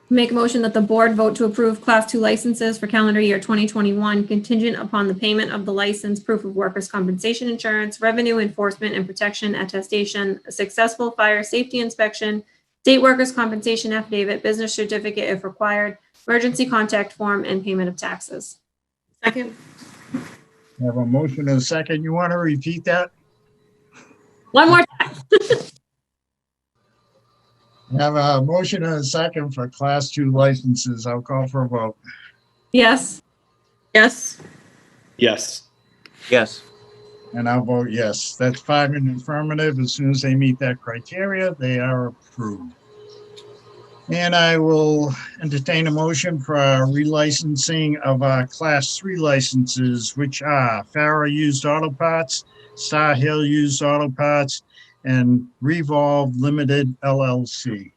Make a motion that the board vote to approve Class 2 licenses for calendar year 2021 contingent upon the payment of the license, proof of workers' compensation insurance, revenue enforcement and protection attestation, a successful fire safety inspection, state workers' compensation affidavit, business certificate if required, emergency contact form, and payment of taxes. Second. I have a motion and a second. You want to repeat that? One more time. I have a motion and a second for Class 2 licenses. I'll call for a vote. Yes. Yes. Yes. Yes. And I'll vote yes. That's 5 in the affirmative. As soon as they meet that criteria, they are approved. And I will entertain a motion for our relicensing of our Class 3 licenses, which are Farah Used Auto Parts, Star Hill Used Auto Parts, and Revolve Limited LLC.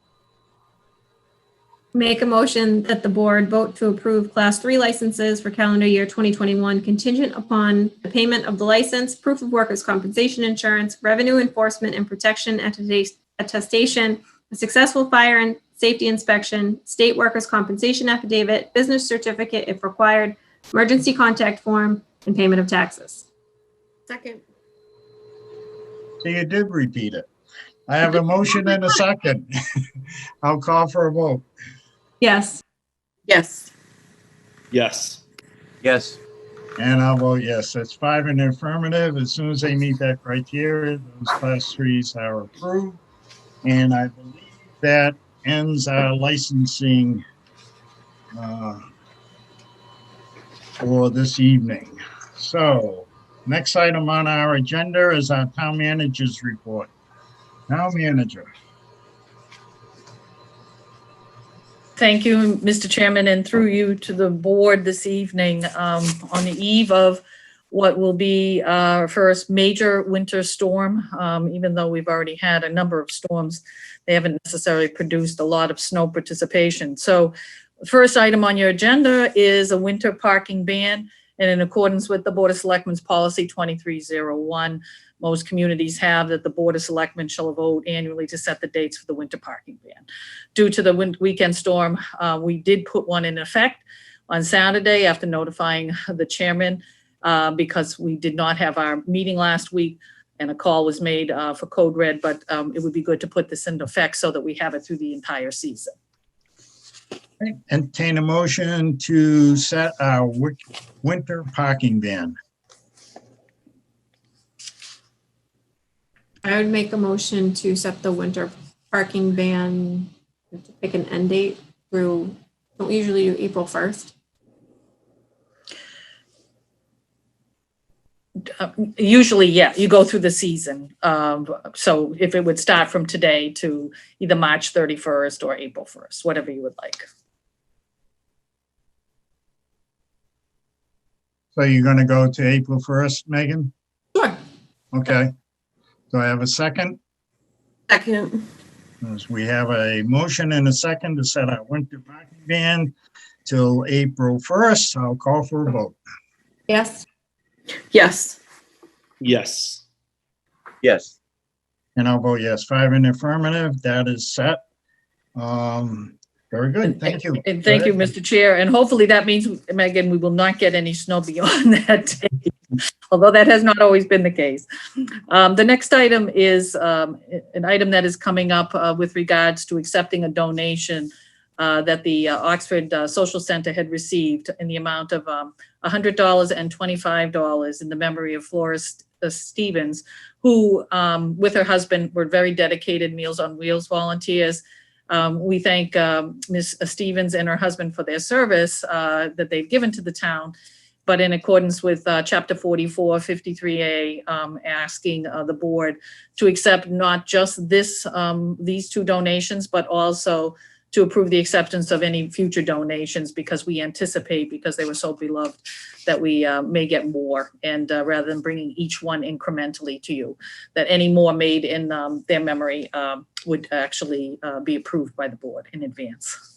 Make a motion that the board vote to approve Class 3 licenses for calendar year 2021 contingent upon the payment of the license, proof of workers' compensation insurance, revenue enforcement and protection attestation, a successful fire and safety inspection, state workers' compensation affidavit, business certificate if required, emergency contact form, and payment of taxes. Second. So you did repeat it. I have a motion and a second. I'll call for a vote. Yes. Yes. Yes. Yes. And I'll vote yes. That's 5 in the affirmative. As soon as they meet that criteria, those Class 3s are approved. And I believe that ends our licensing for this evening. So next item on our agenda is our town manager's report. Town manager. Thank you, Mr. Chairman, and through you to the board this evening on the eve of what will be our first major winter storm. Even though we've already had a number of storms, they haven't necessarily produced a lot of snow participation. So the first item on your agenda is a winter parking ban. And in accordance with the Board of Selectmen's policy 2301, most communities have that the Board of Selectmen shall vote annually to set the dates for the winter parking ban. Due to the weekend storm, we did put one in effect on Saturday after notifying the chairman because we did not have our meeting last week and a call was made for Code Red, but it would be good to put this into effect so that we have it through the entire season. Entertain a motion to set our winter parking ban. I would make a motion to set the winter parking ban, to pick an end date through, don't we usually do April 1st? Usually, yeah, you go through the season. So if it would start from today to either March 31st or April 1st, whatever you would like. So you're going to go to April 1st, Megan? Sure. Okay. Do I have a second? Second. Yes, we have a motion and a second to set our winter parking ban till April 1st. I'll call for a vote. Yes. Yes. Yes. Yes. And I'll vote yes. 5 in the affirmative. That is set. Very good. Thank you. And thank you, Mr. Chair. And hopefully that means, Megan, we will not get any snow beyond that day, although that has not always been the case. The next item is an item that is coming up with regards to accepting a donation that the Oxford Social Center had received in the amount of $100 and $25 in the memory of Flora Stevens, who with her husband were very dedicated Meals on Wheels volunteers. We thank Ms. Stevens and her husband for their service that they've given to the town, but in accordance with Chapter 44, 53A, asking the board to accept not just these two donations, but also to approve the acceptance of any future donations because we anticipate, because they were so beloved, that we may get more. And rather than bringing each one incrementally to you, that any more made in their memory would actually be approved by the board in advance.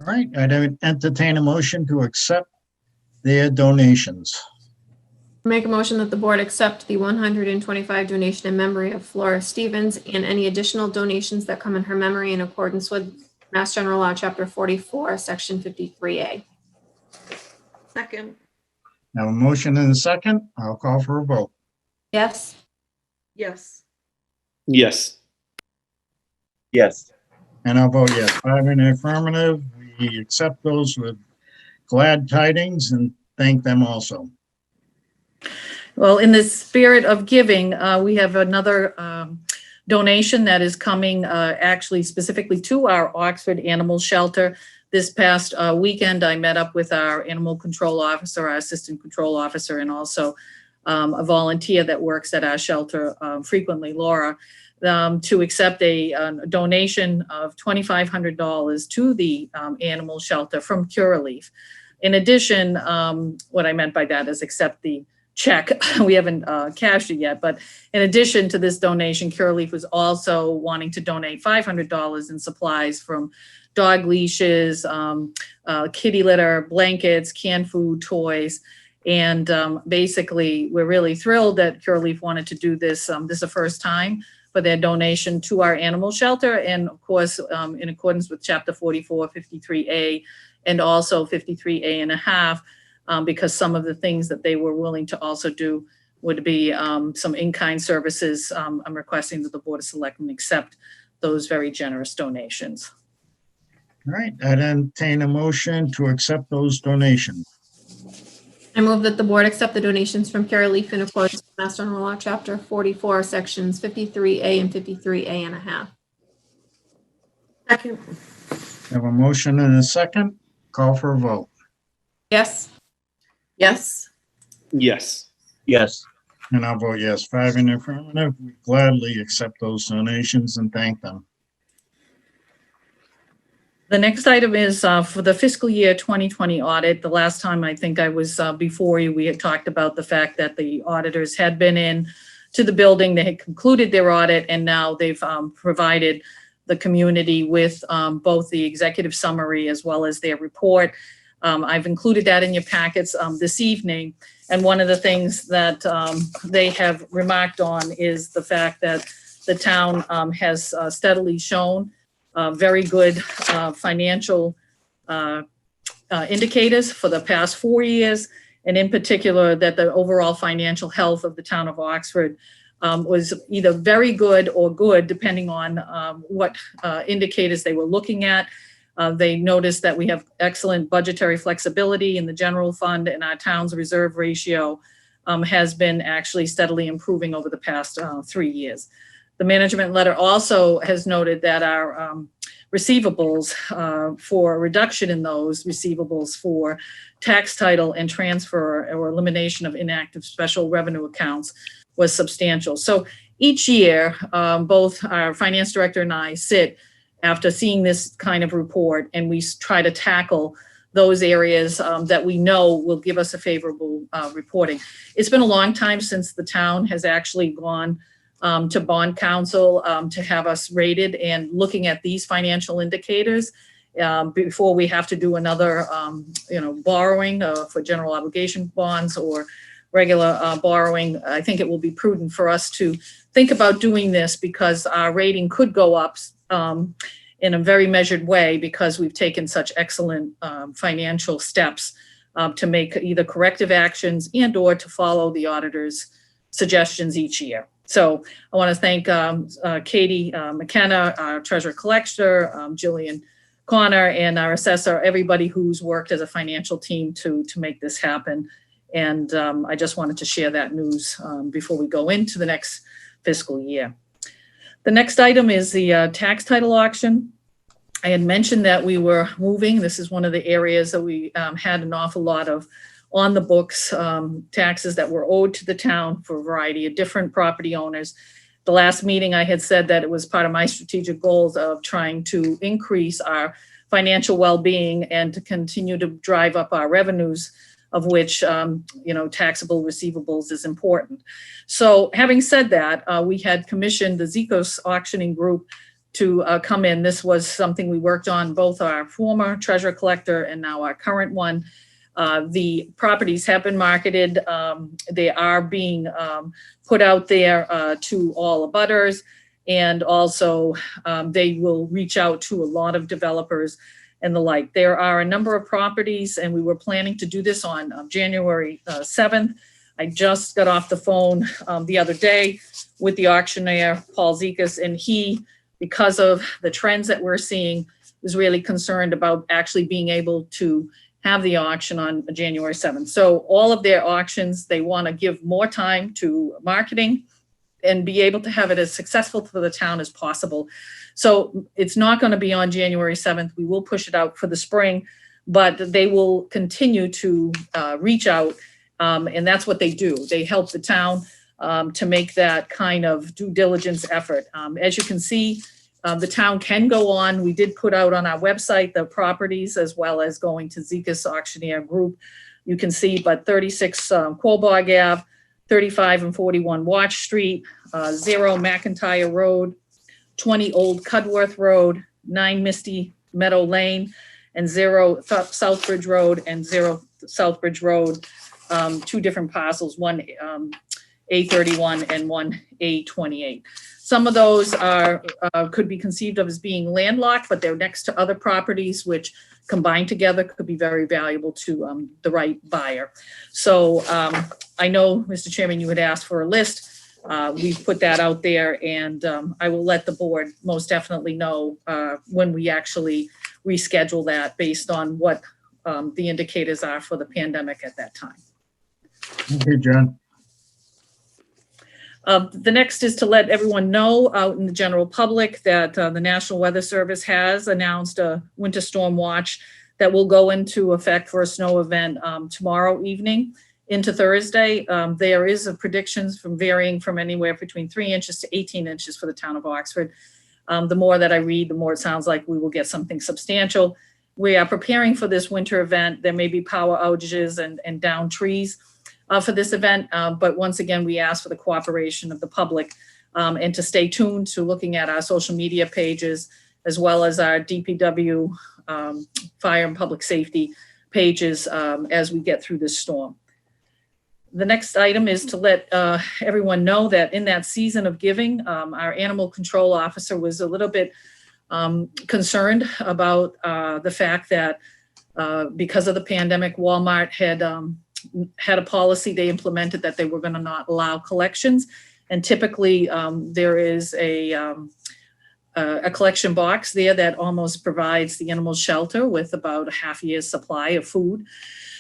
All right, I'd entertain a motion to accept their donations. Make a motion that the board accept the 125 donation in memory of Flora Stevens and any additional donations that come in her memory in accordance with Mass General Law, Chapter 44, Section 53A. Second. Now a motion and a second. I'll call for a vote. Yes. Yes. Yes. Yes. And I'll vote yes. 5 in the affirmative. We accept those with glad tidings and thank them also. Well, in the spirit of giving, we have another donation that is coming actually specifically to our Oxford Animal Shelter. This past weekend, I met up with our animal control officer, our assistant control officer, and also a volunteer that works at our shelter frequently, Laura, to accept a donation of $2,500 to the animal shelter from Curaleaf. In addition, what I meant by that is accept the check. We haven't cashed it yet, but in addition to this donation, Curaleaf was also wanting to donate $500 in supplies from dog leashes, kitty litter, blankets, canned food, toys. And basically, we're really thrilled that Curaleaf wanted to do this. This is the first time for their donation to our animal shelter. And of course, in accordance with Chapter 44, 53A, and also 53A and a half, because some of the things that they were willing to also do would be some in-kind services. I'm requesting that the Board of Selectmen accept those very generous donations. All right, I'd entertain a motion to accept those donations. I move that the board accept the donations from Curaleaf in accordance with Mass General Law, Chapter 44, Sections 53A and 53A and a half. Second. Have a motion and a second. Call for a vote. Yes. Yes. Yes. Yes. And I'll vote yes. 5 in the affirmative. We gladly accept those donations and thank them. The next item is for the fiscal year 2020 audit. The last time I think I was before you, we had talked about the fact that the auditors had been in to the building. They had concluded their audit, and now they've provided the community with both the executive summary as well as their report. I've included that in your packets this evening. And one of the things that they have remarked on is the fact that the town has steadily shown very good financial indicators for the past 4 years, and in particular that the overall financial health of the town of Oxford was either very good or good, depending on what indicators they were looking at. They noticed that we have excellent budgetary flexibility in the general fund, and our town's reserve ratio has been actually steadily improving over the past 3 years. The management letter also has noted that our receivables for a reduction in those receivables for tax title and transfer or elimination of inactive special revenue accounts was substantial. So each year, both our finance director and I sit after seeing this kind of report, and we try to tackle those areas that we know will give us a favorable reporting. It's been a long time since the town has actually gone to bond council to have us rated, and looking at these financial indicators before we have to do another, borrowing for general obligation bonds or regular borrowing. I think it will be prudent for us to think about doing this, because our rating could go up in a very measured way, because we've taken such excellent financial steps to make either corrective actions and or to follow the auditor's suggestions each year. So I want to thank Katie McKenna, our treasurer collector, Jillian Connor, and our assessor, everybody who's worked as a financial team to make this happen. And I just wanted to share that news before we go into the next fiscal year. The next item is the tax title auction. I had mentioned that we were moving. This is one of the areas that we had an awful lot of on the books taxes that were owed to the town for a variety of different property owners. the last meeting, I had said that it was part of my strategic goals of trying to increase our financial well-being and to continue to drive up our revenues, of which, taxable receivables is important. So having said that, we had commissioned the Zecos auctioning group to come in. This was something we worked on, both our former treasurer collector and now our current one. The properties have been marketed. They are being put out there to all abutters, and also they will reach out to a lot of developers and the like. There are a number of properties, and we were planning to do this on January 7th. I just got off the phone the other day with the auctioneer, Paul Zekas, and he, because of the trends that we're seeing, is really concerned about actually being able to have the auction on January 7th. So all of their auctions, they want to give more time to marketing and be able to have it as successful for the town as possible. So it's not going to be on January 7th. We will push it out for the spring, but they will continue to reach out, and that's what they do. They help the town to make that kind of due diligence effort. As you can see, the town can go on. We did put out on our website the properties, as well as going to Zekas Auctioneer Group. You can see, but 36 Quabog Ave, 35 and 41 Watch Street, 0 McIntyre Road, 20 Old Cudworth Road, 9 Misty Meadow Lane, and 0 Southbridge Road and 0 Southbridge Road, 2 different parcels, one A31 and one A28. Some of those are could be conceived of as being landlocked, but they're next to other properties which combined together could be very valuable to the right buyer. So I know, Mr. Chairman, you had asked for a list. We've put that out there, and I will let the board most definitely know when we actually reschedule that based on what the indicators are for the pandemic at that time. Okay, John. The next is to let everyone know out in the general public that the National Weather Service has announced a winter storm watch that will go into effect for a snow event tomorrow evening into Thursday. There is a predictions from varying from anywhere between 3 inches to 18 inches for the town of Oxford. The more that I read, the more it sounds like we will get something substantial. We are preparing for this winter event. There may be power outages and downed trees for this event. But once again, we ask for the cooperation of the public and to stay tuned to looking at our social media pages, as well as our DPW fire and public safety pages as we get through this storm. The next item is to let everyone know that in that season of giving, our animal control officer was a little bit concerned about the fact that because of the pandemic, Walmart had a policy they implemented that they were going to not allow collections. And typically there is a collection box there that almost provides the animal shelter with about a half year's supply of food.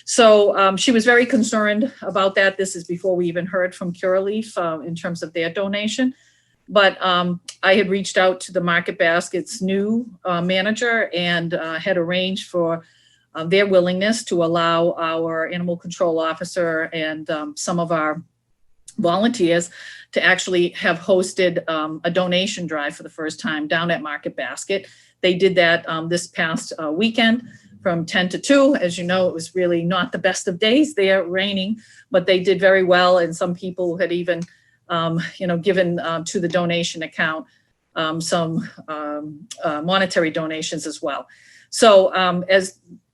So she was very concerned about that. This is before we even heard from Curaleaf in terms of their donation. But I had reached out to the Market Basket's new manager and had arranged for their willingness to allow our animal control officer and some of our volunteers to actually have hosted a donation drive for the first time down at Market Basket. They did that this past weekend from 10 to 2. As you know, it was really not the best of days there, raining, but they did very well. And some people had even, given to the donation account some monetary donations as well. So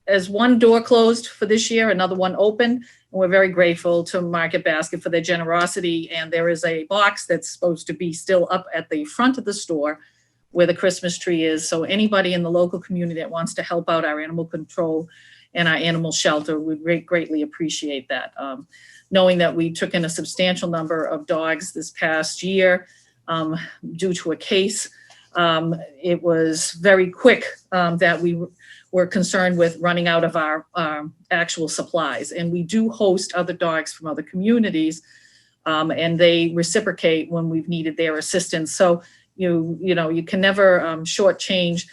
as one door closed for this year, another one opened, and we're very grateful to Market Basket for their generosity. And there is a box that's supposed to be still up at the front of the store where the Christmas tree is. So anybody in the local community that wants to help out our animal control and our animal shelter, we greatly appreciate that. Knowing that we took in a substantial number of dogs this past year due to a case, it was very quick that we were concerned with running out of our actual supplies. And we do host other dogs from other communities, and they reciprocate when we've needed their assistance. So you can never shortchange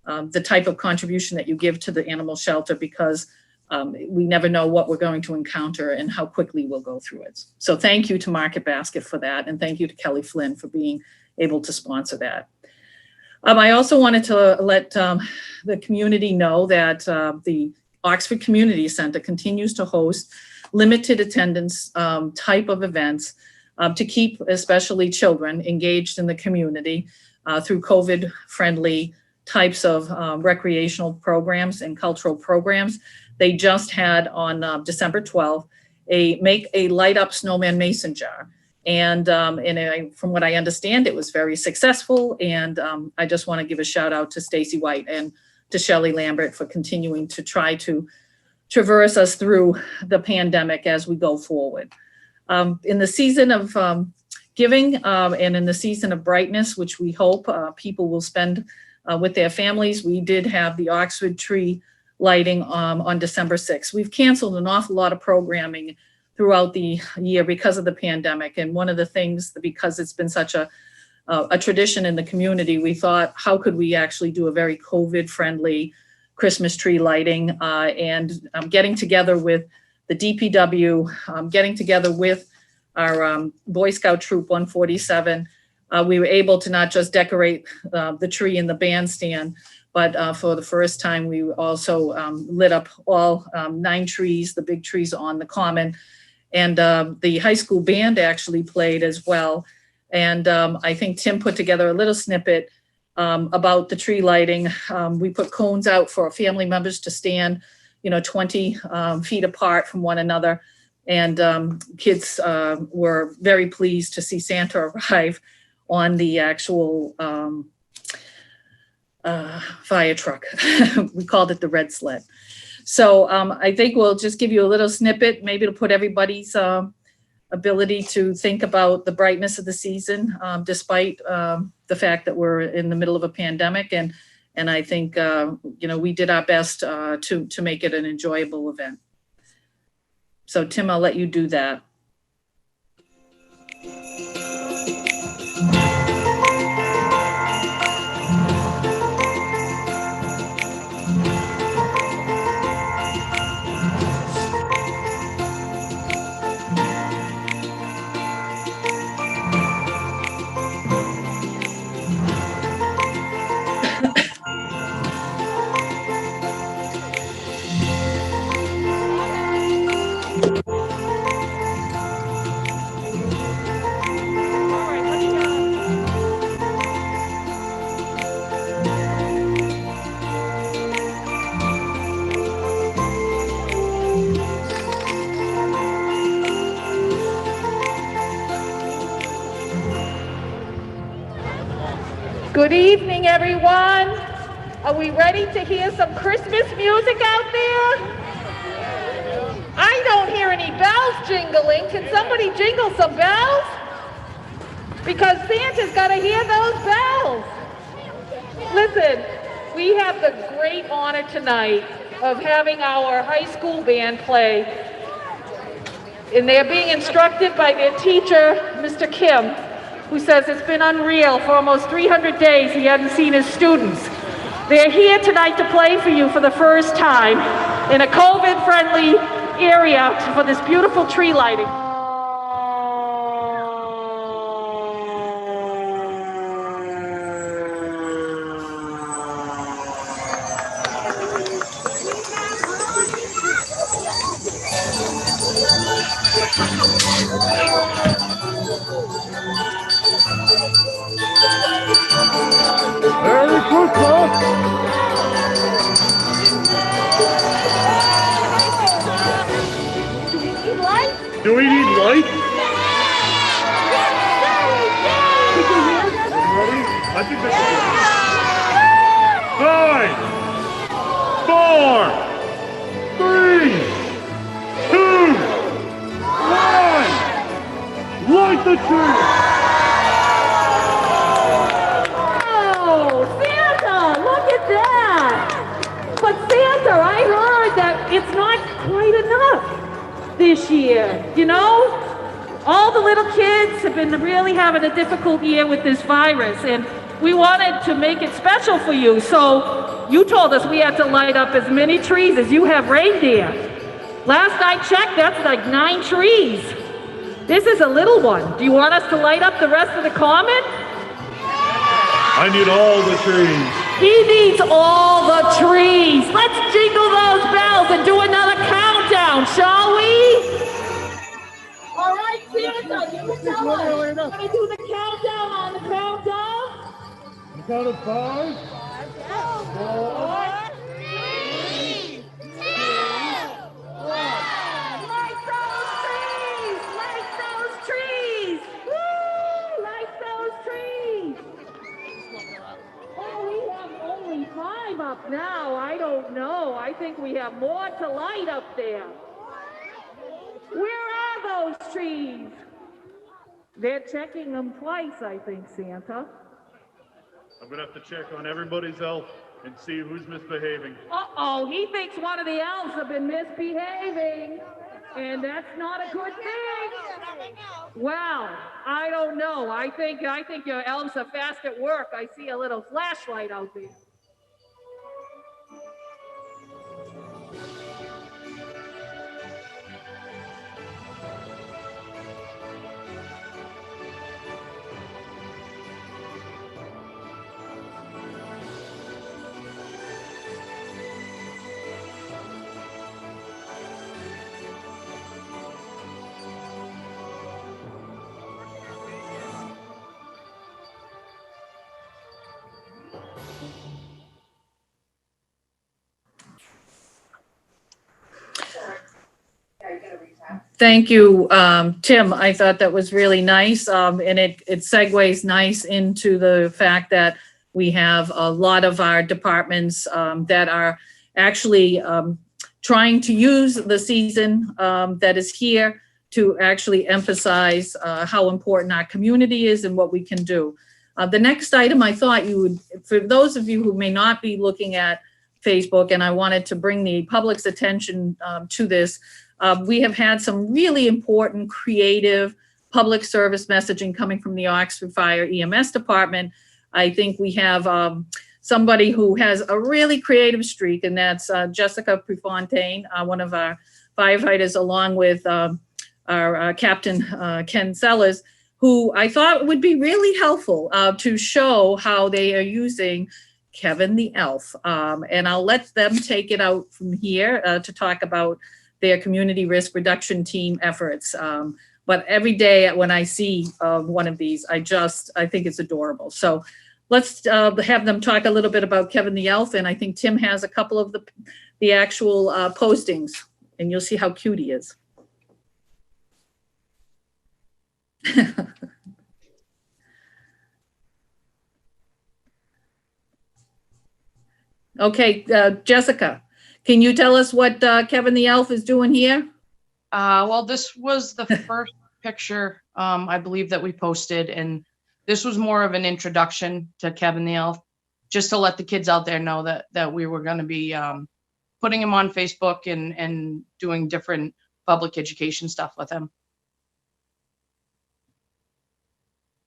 the type of contribution that you give to the animal shelter, because we never know what we're going to encounter and how quickly we'll go through it. So thank you to Market Basket for that. And thank you to Kelly Flynn for being able to sponsor that. I also wanted to let the community know that the Oxford Community Center continues to host limited attendance type of events to keep especially children engaged in the community through COVID-friendly types of recreational programs and cultural programs. They just had on December 12th make a light up snowman mason jar. And from what I understand, it was very successful. And I just want to give a shout out to Stacy White and to Shelley Lambert for continuing to try to traverse us through the pandemic as we go forward. In the season of giving and in the season of brightness, which we hope people will spend with their families, we did have the Oxford tree lighting on December 6th. We've canceled an awful lot of programming throughout the year because of the pandemic. And one of the things, because it's been such a tradition in the community, we thought, how could we actually do a very COVID-friendly Christmas tree lighting and getting together with the DPW, getting together with our Boy Scout Troop 147. We were able to not just decorate the tree in the bandstand, but for the first time, we also lit up all 9 trees, the big trees on the common. And the high school band actually played as well. And I think Tim put together a little snippet about the tree lighting. We put cones out for family members to stand, 20 feet apart from one another. And kids were very pleased to see Santa arrive on the actual fire truck. We called it the red sled. So I think we'll just give you a little snippet, maybe to put everybody's ability to think about the brightness of the season, despite the fact that we're in the middle of a pandemic. And I think, we did our best to make it an enjoyable event. So Tim, I'll let you do that. Good evening, everyone. Are we ready to hear some Christmas music out there? I don't hear any bells jingling. Can somebody jingle some bells? Because Santa's got to hear those bells. Listen, we have the great honor tonight of having our high school band play. And they're being instructed by their teacher, Mr. Kim, who says it's been unreal. For almost 300 days, he hadn't seen his students. They're here tonight to play for you for the first time in a COVID-friendly area for this beautiful tree lighting. Merry Christmas! Do we need lights? Ready? I think that's it. 5, 4, 3, 2, 1. Light the tree! I heard that it's not quite enough this year, All the little kids have been really having a difficult year with this virus, and we wanted to make it special for you. So You told us we had to light up as many trees as you have reindeer. Last I checked, that's like 9 trees. This is a little one. Do you want us to light up the rest of the common? I need all the trees. He needs all the trees. Let's jingle those bells and do another countdown, shall we? All right, Santa, you tell us. We're gonna do the countdown on the countdown. On the count of 5. 4. 3, 2, 1. Light those trees! Light those trees! Woo! Light those trees! Oh, we have only 5 up now. I don't know. I think we have more to light up there. Where are those trees? They're checking them twice, I think, Santa. I'm gonna have to check on everybody's elf and see who's misbehaving. Uh-oh, he thinks one of the elves have been misbehaving, and that's not a good thing. Well, I don't know. I think your elves are fast at work. I see a little flashlight out there. Thank you, Tim. I thought that was really nice, and it segues nice into the fact that we have a lot of our departments that are actually trying to use the season that is here to actually emphasize how important our community is and what we can do. The next item I thought you would, for those of you who may not be looking at Facebook, and I wanted to bring the public's attention to this, we have had some really important creative public service messaging coming from the Oxford Fire EMS department. I think we have somebody who has a really creative streak, and that's Jessica Prefontaine, one of our firefighters, along with our Captain Ken Sellers, who I thought would be really helpful to show how they are using Kevin the Elf. And I'll let them take it out from here to talk about their community risk reduction team efforts. But every day when I see one of these, I think it's adorable. So let's have them talk a little bit about Kevin the Elf. And I think Tim has a couple of the actual postings, and you'll see how cute he is. Okay, Jessica, can you tell us what Kevin the Elf is doing here? Well, this was the first picture, I believe, that we posted, and this was more of an introduction to Kevin the Elf, just to let the kids out there know that we were going to be putting him on Facebook and doing different public education stuff with him.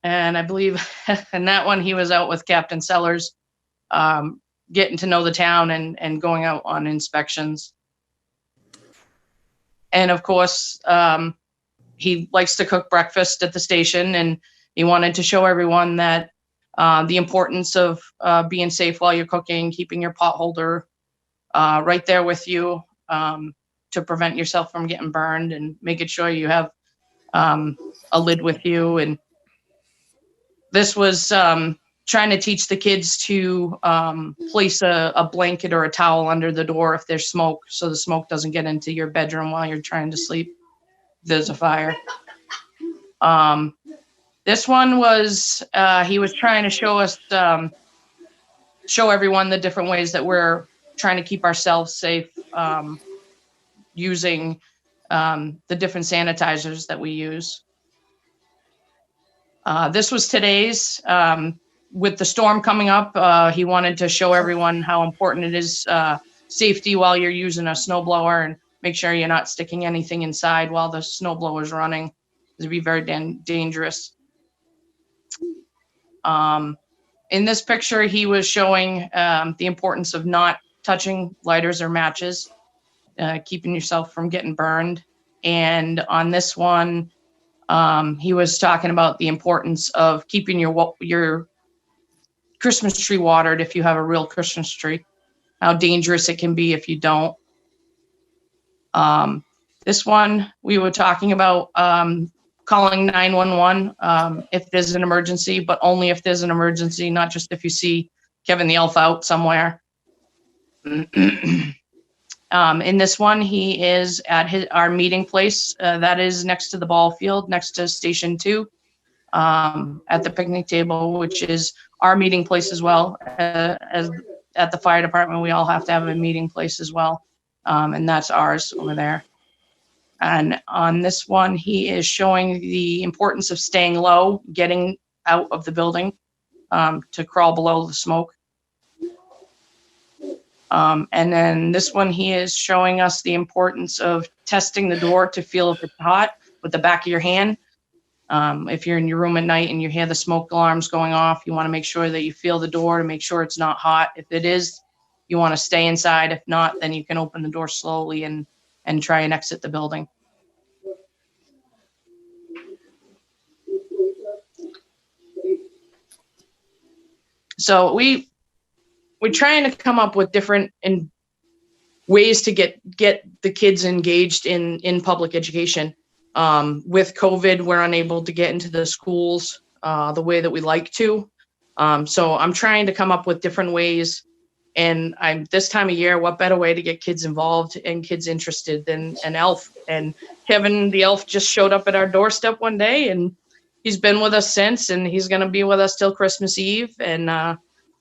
And I believe in that one, he was out with Captain Sellers, getting to know the town and going out on inspections. And of course, he likes to cook breakfast at the station, and he wanted to show everyone that the importance of being safe while you're cooking, keeping your pot holder right there with you to prevent yourself from getting burned, and making sure you have a lid with you. And this was trying to teach the kids to place a blanket or a towel under the door if there's smoke, so the smoke doesn't get into your bedroom while you're trying to sleep. There's a fire. This one was, he was trying to show us, show everyone the different ways that we're trying to keep ourselves safe, using the different sanitizers that we use. This was today's. With the storm coming up, he wanted to show everyone how important it is, safety while you're using a snowblower, and make sure you're not sticking anything inside while the snowblower is running. It'd be very dangerous. And in this picture, he was showing the importance of not touching lighters or matches, keeping yourself from getting burned. And on this one, he was talking about the importance of keeping your Christmas tree watered if you have a real Christmas tree, how dangerous it can be if you don't. This one, we were talking about calling 911 if there's an emergency, but only if there's an emergency, not just if you see Kevin the Elf out somewhere. In this one, he is at our meeting place. That is next to the ball field, next to Station 2, at the picnic table, which is our meeting place as well. As at the fire department, we all have to have a meeting place as well. And that's ours over there. And on this one, he is showing the importance of staying low, getting out of the building to crawl below the smoke. And then this one, he is showing us the importance of testing the door to feel if it's hot with the back of your hand. If you're in your room at night and you hear the smoke alarms going off, you want to make sure that you feel the door to make sure it's not hot. If it is, you want to stay inside. If not, then you can open the door slowly and try and exit the building. So we're trying to come up with different ways to get the kids engaged in public education. With COVID, we're unable to get into the schools the way that we like to. So I'm trying to come up with different ways. And this time of year, what better way to get kids involved and kids interested than an elf? And Kevin the Elf just showed up at our doorstep one day, and he's been with us since, and he's going to be with us till Christmas Eve. And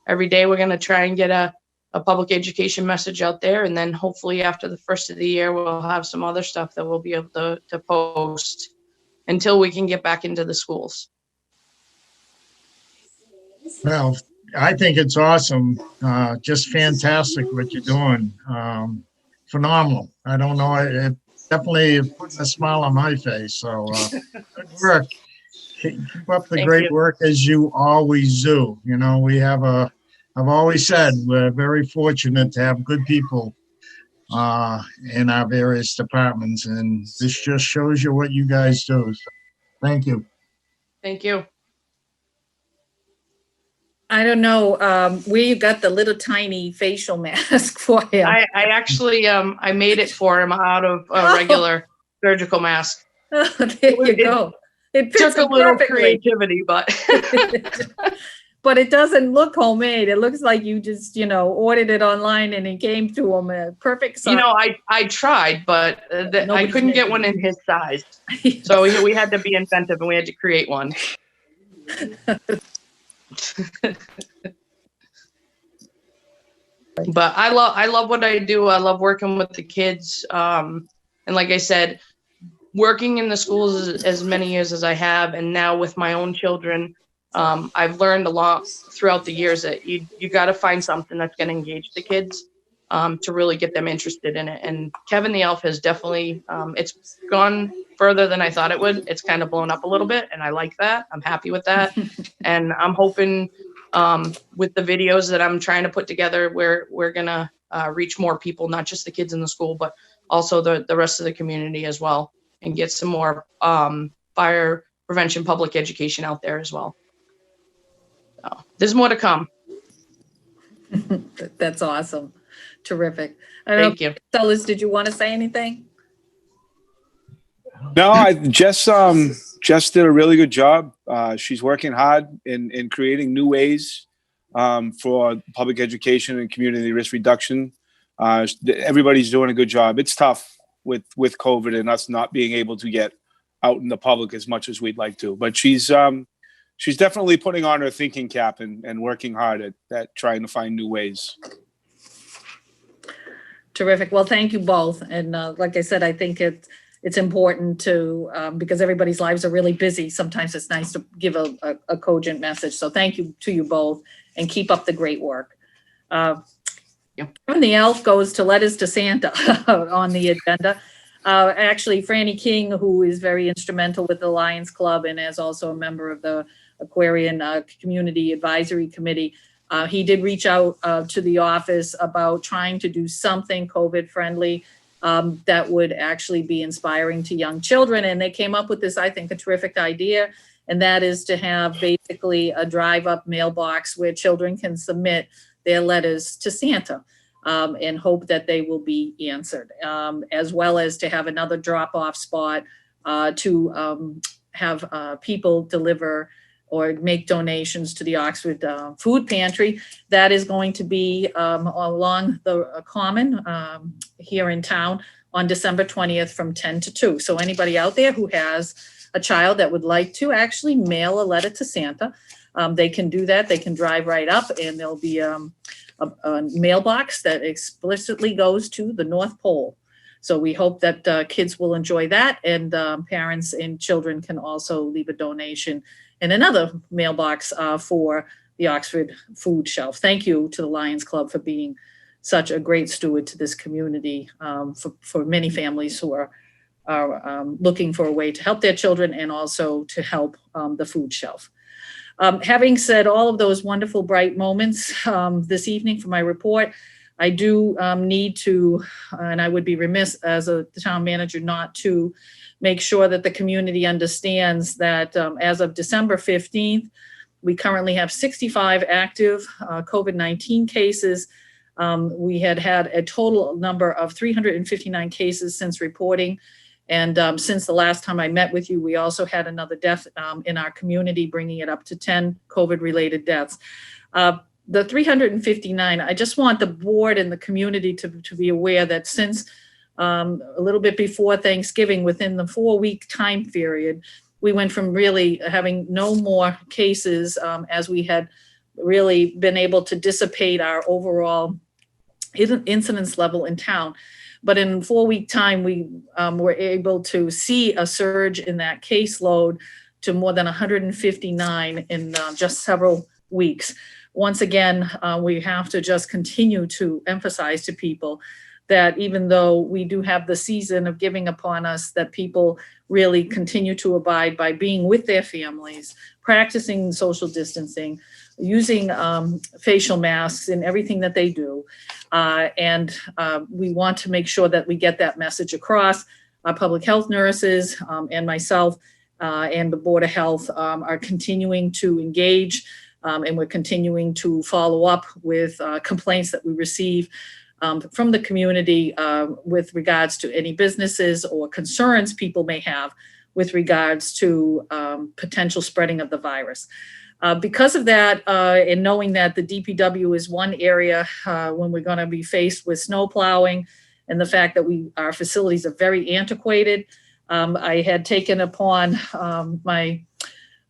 every day we're going to try and get a public education message out there. And then hopefully after the first of the year, we'll have some other stuff that we'll be able to post until we can get back into the schools. Well, I think it's awesome. Just fantastic what you're doing. Phenomenal. I don't know. It definitely putting a smile on my face. So good work. Keep up the great work as you always do. You know, I've always said we're very fortunate to have good people in our various departments, and this just shows you what you guys do. So, thank you. Thank you. I don't know where you got the little tiny facial mask for him. I actually I made it for him out of a regular surgical mask. There you go. It took a little creativity, but but it doesn't look homemade. It looks like you just, ordered it online and it came to him a perfect size. I tried, but I couldn't get one in his size. So we had to be inventive and we had to create one. But I love what I do. I love working with the kids. And like I said, working in the schools as many years as I have, and now with my own children, I've learned a lot throughout the years that you got to find something that's going to engage the kids to really get them interested in it. And Kevin the Elf has definitely, it's gone further than I thought it would. It's kind of blown up a little bit, and I like that. I'm happy with that. And I'm hoping with the videos that I'm trying to put together, we're going to reach more people, not just the kids in the school, but also the rest of the community as well, and get some more fire prevention public education out there as well. So there's more to come. That's awesome. Terrific. Thank you. Fellas, did you want to say anything? No, Jess did a really good job. She's working hard in creating new ways for public education and community risk reduction. Everybody's doing a good job. It's tough with COVID and us not being able to get out in the public as much as we'd like to. But she's definitely putting on her thinking cap and working hard at trying to find new ways. Terrific. Well, thank you both. And like I said, I think it's important to, because everybody's lives are really busy. Sometimes it's nice to give a cogent message. So thank you to you both, and keep up the great work. Kevin the Elf goes to Letters to Santa on the agenda. Actually, Franny King, who is very instrumental with the Lions Club and is also a member of the Aquarian Community Advisory Committee. He did reach out to the office about trying to do something COVID friendly that would actually be inspiring to young children. And they came up with this, I think, a terrific idea. And that is to have basically a drive-up mailbox where children can submit their letters to Santa and hope that they will be answered, as well as to have another drop-off spot to have people deliver or make donations to the Oxford Food Pantry. That is going to be along the Common here in town on December 20th from 10 to 2. So anybody out there who has a child that would like to actually mail a letter to Santa, they can do that. They can drive right up and there'll be a mailbox that explicitly goes to the North Pole. So we hope that kids will enjoy that, and parents and children can also leave a donation in another mailbox for the Oxford Food Shelf. Thank you to the Lions Club for being such a great steward to this community for many families who are looking for a way to help their children and also to help the food shelf. Having said all of those wonderful, bright moments this evening for my report, I do need to, and I would be remiss as the town manager not to make sure that the community understands that as of December 15th, we currently have 65 active COVID-19 cases. We had a total number of 359 cases since reporting. And since the last time I met with you, we also had another death in our community, bringing it up to 10 COVID-related deaths. The 359, I just want the board and the community to be aware that since a little bit before Thanksgiving, within the 4-week time period, we went from really having no more cases as we had really been able to dissipate our overall incidence level in town. But in 4-week time, we were able to see a surge in that caseload to more than 159 in just several weeks. Once again, we have to just continue to emphasize to people that even though we do have the season of giving upon us, that people really continue to abide by being with their families, practicing social distancing, using facial masks in everything that they do. And we want to make sure that we get that message across. Our public health nurses and myself and the Board of Health are continuing to engage, and we're continuing to follow up with complaints that we receive from the community with regards to any businesses or concerns people may have with regards to potential spreading of the virus. Because of that, and knowing that the DPW is one area when we're going to be faced with snow plowing, and the fact that our facilities are very antiquated, I had taken upon my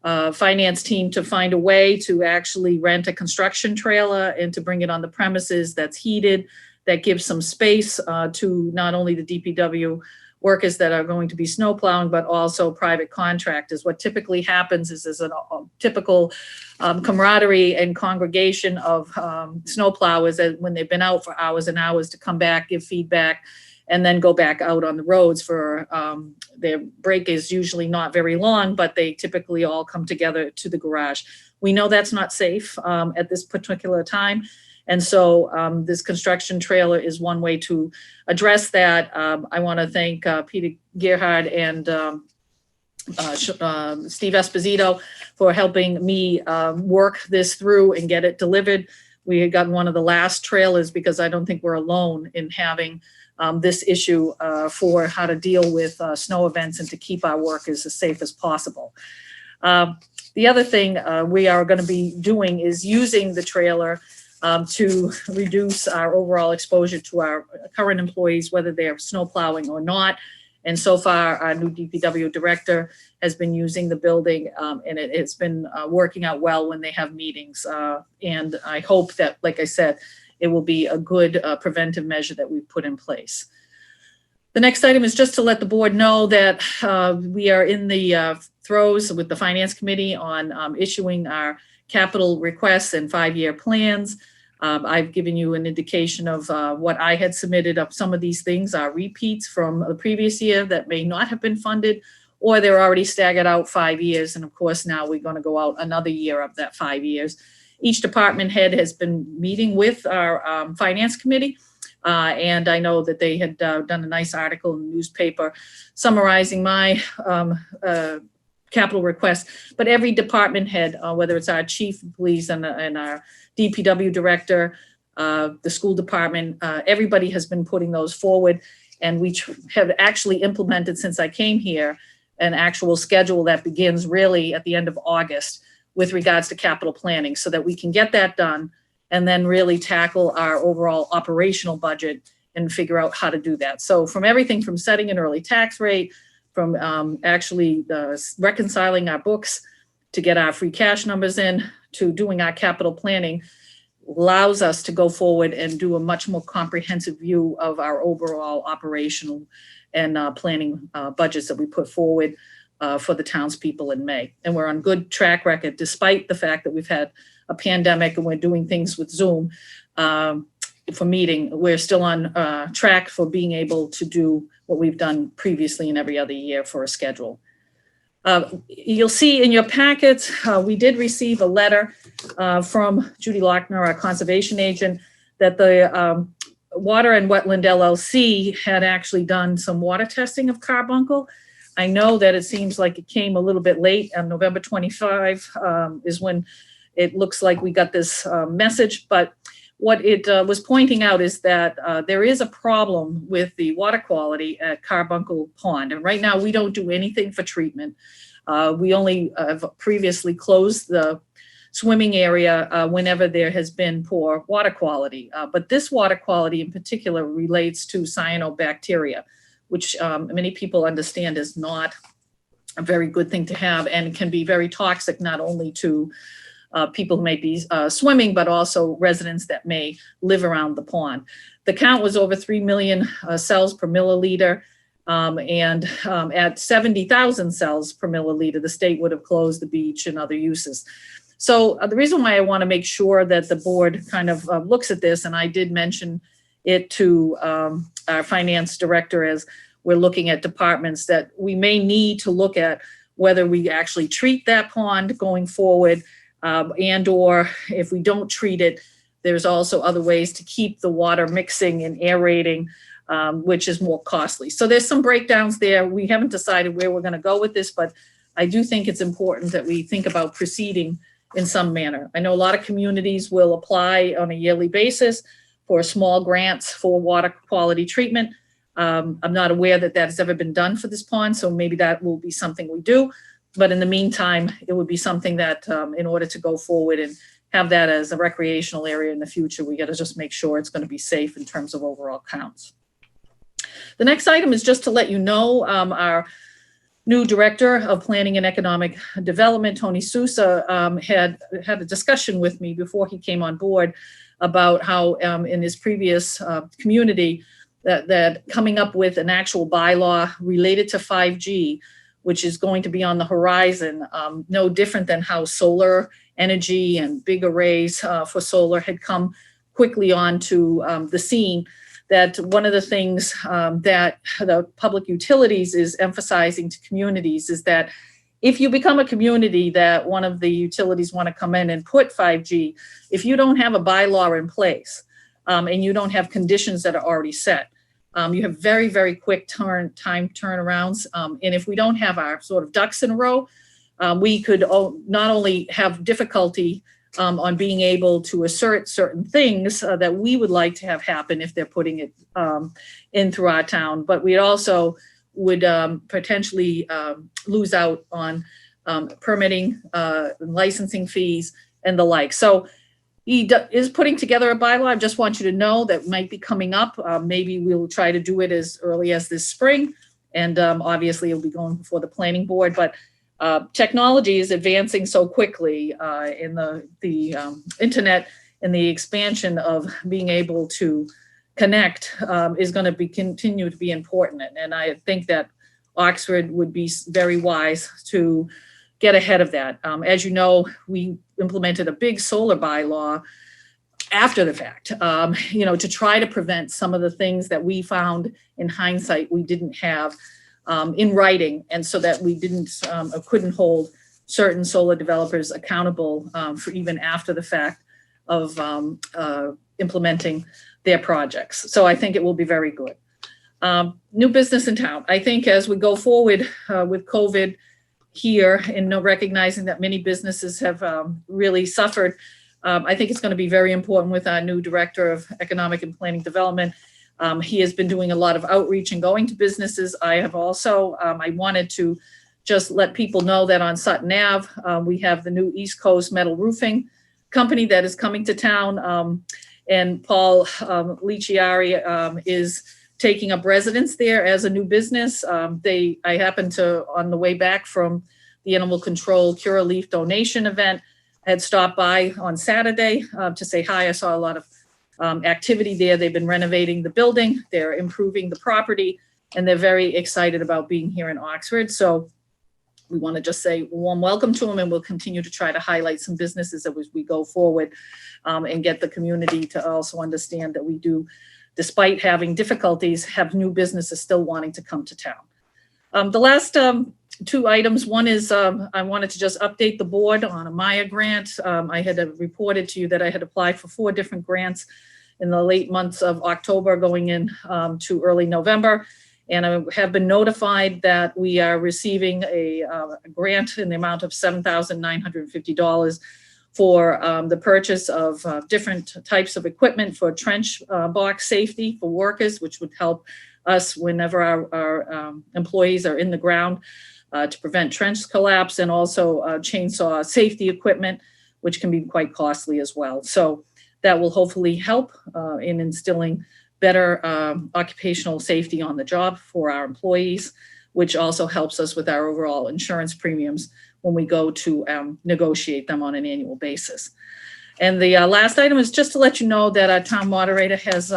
finance team to find a way to actually rent a construction trailer and to bring it on the premises that's heated, that gives some space to not only the DPW workers that are going to be snow plowing, but also private contractors. What typically happens is there's a typical camaraderie and congregation of snow plowers that when they've been out for hours and hours to come back, give feedback, and then go back out on the roads for their break is usually not very long, but they typically all come together to the garage. We know that's not safe at this particular time. And so this construction trailer is one way to address that. I want to thank Peter Gerhard and Steve Esposito for helping me work this through and get it delivered. We had gotten one of the last trailers because I don't think we're alone in having this issue for how to deal with snow events and to keep our workers as safe as possible. The other thing we are going to be doing is using the trailer to reduce our overall exposure to our current employees, whether they're snow plowing or not. And so far, our new DPW director has been using the building, and it's been working out well when they have meetings. And I hope that, like I said, it will be a good preventive measure that we put in place. The next item is just to let the board know that we are in the throes with the Finance Committee on issuing our capital requests and 5-year plans. I've given you an indication of what I had submitted of some of these things are repeats from the previous year that may not have been funded, or they're already staggered out 5 years. And of course, now we're going to go out another year of that 5 years. Each department head has been meeting with our finance committee. And I know that they had done a nice article in the newspaper summarizing my capital request. But every department head, whether it's our chief of police and our DPW director, the school department, everybody has been putting those forward. And we have actually implemented, since I came here, an actual schedule that begins really at the end of August with regards to capital planning, so that we can get that done and then really tackle our overall operational budget and figure out how to do that. So from everything from setting an early tax rate, from actually reconciling our books to get our free cash numbers in, to doing our capital planning, allows us to go forward and do a much more comprehensive view of our overall operational and planning budgets that we put forward for the townspeople in May. And we're on good track record, despite the fact that we've had a pandemic and we're doing things with Zoom for meeting. We're still on track for being able to do what we've done previously in every other year for a schedule. You'll see in your packets, we did receive a letter from Judy Lochner, our conservation agent, that the Water and Wetland LLC had actually done some water testing of Carbuncle. I know that it seems like it came a little bit late, and November 25 is when it looks like we got this message, but what it was pointing out is that there is a problem with the water quality at Carbuncle Pond. And right now we don't do anything for treatment. We only have previously closed the swimming area whenever there has been poor water quality. But this water quality in particular relates to cyanobacteria, which many people understand is not a very good thing to have and can be very toxic, not only to people who may be swimming, but also residents that may live around the pond. The count was over 3 million cells per milliliter, and at 70,000 cells per milliliter, the state would have closed the beach and other uses. So the reason why I want to make sure that the board kind of looks at this, and I did mention it to our finance director as we're looking at departments, that we may need to look at whether we actually treat that pond going forward, and or if we don't treat it, there's also other ways to keep the water mixing and aerating, which is more costly. So there's some breakdowns there. We haven't decided where we're going to go with this, but I do think it's important that we think about proceeding in some manner. I know a lot of communities will apply on a yearly basis for small grants for water quality treatment. I'm not aware that that has ever been done for this pond, so maybe that will be something we do. But in the meantime, it would be something that in order to go forward and have that as a recreational area in the future, we got to just make sure it's going to be safe in terms of overall counts. The next item is just to let you know, our new director of planning and economic development, Tony Sousa, had a discussion with me before he came on board about how in his previous community that coming up with an actual bylaw related to 5G, which is going to be on the horizon, no different than how solar energy and big arrays for solar had come quickly onto the scene. That one of the things that the public utilities is emphasizing to communities is that if you become a community that one of the utilities want to come in and put 5G, if you don't have a bylaw in place and you don't have conditions that are already set, you have very, very quick time turnarounds. And if we don't have our sort of ducks in a row, we could not only have difficulty on being able to assert certain things that we would like to have happen if they're putting it in through our town, but we also would potentially lose out on permitting, licensing fees, and the like. So he is putting together a bylaw. I just want you to know that might be coming up. Maybe we'll try to do it as early as this spring. And obviously it'll be going before the planning board, but technology is advancing so quickly in the internet, and the expansion of being able to connect is going to continue to be important. And I think that Oxford would be very wise to get ahead of that. As you know, we implemented a big solar bylaw after the fact, to try to prevent some of the things that we found in hindsight we didn't have in writing, and so that we didn't or couldn't hold certain solar developers accountable for even after the fact of implementing their projects. So I think it will be very good. New business in town. I think as we go forward with COVID here and recognizing that many businesses have really suffered, I think it's going to be very important with our new Director of Economic and Planning Development. He has been doing a lot of outreach and going to businesses. I have also, I wanted to just let people know that on Sutton Ave, we have the new East Coast Metal Roofing Company that is coming to town. And Paul Licciari is taking up residence there as a new business. I happened to, on the way back from the Animal Control Cura Leaf donation event, I had stopped by on Saturday to say hi. I saw a lot of activity there. They've been renovating the building, they're improving the property, and they're very excited about being here in Oxford. So we want to just say a warm welcome to them, and we'll continue to try to highlight some businesses as we go forward and get the community to also understand that we do, despite having difficulties, have new businesses still wanting to come to town. The last two items, one is I wanted to just update the board on a Maya grant. I had reported to you that I had applied for 4 different grants in the late months of October going in to early November. And I have been notified that we are receiving a grant in the amount of $7,950 for the purchase of different types of equipment for trench box safety for workers, which would help us whenever our employees are in the ground to prevent trench collapse, and also chainsaw safety equipment, which can be quite costly as well. So that will hopefully help in instilling better occupational safety on the job for our employees, which also helps us with our overall insurance premiums when we go to negotiate them on an annual basis. And the last item is just to let you know that our town moderator has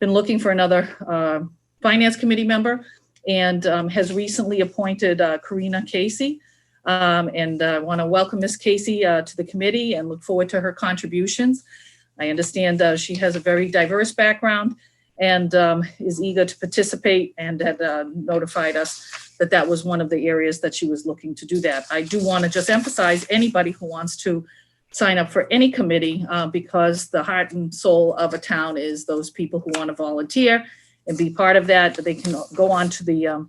been looking for another finance committee member, and has recently appointed Karina Casey. And I want to welcome Ms. Casey to the committee and look forward to her contributions. I understand she has a very diverse background and is eager to participate, and had notified us that that was one of the areas that she was looking to do that. I do want to just emphasize anybody who wants to sign up for any committee, because the heart and soul of a town is those people who want to volunteer and be part of that. They can go on to the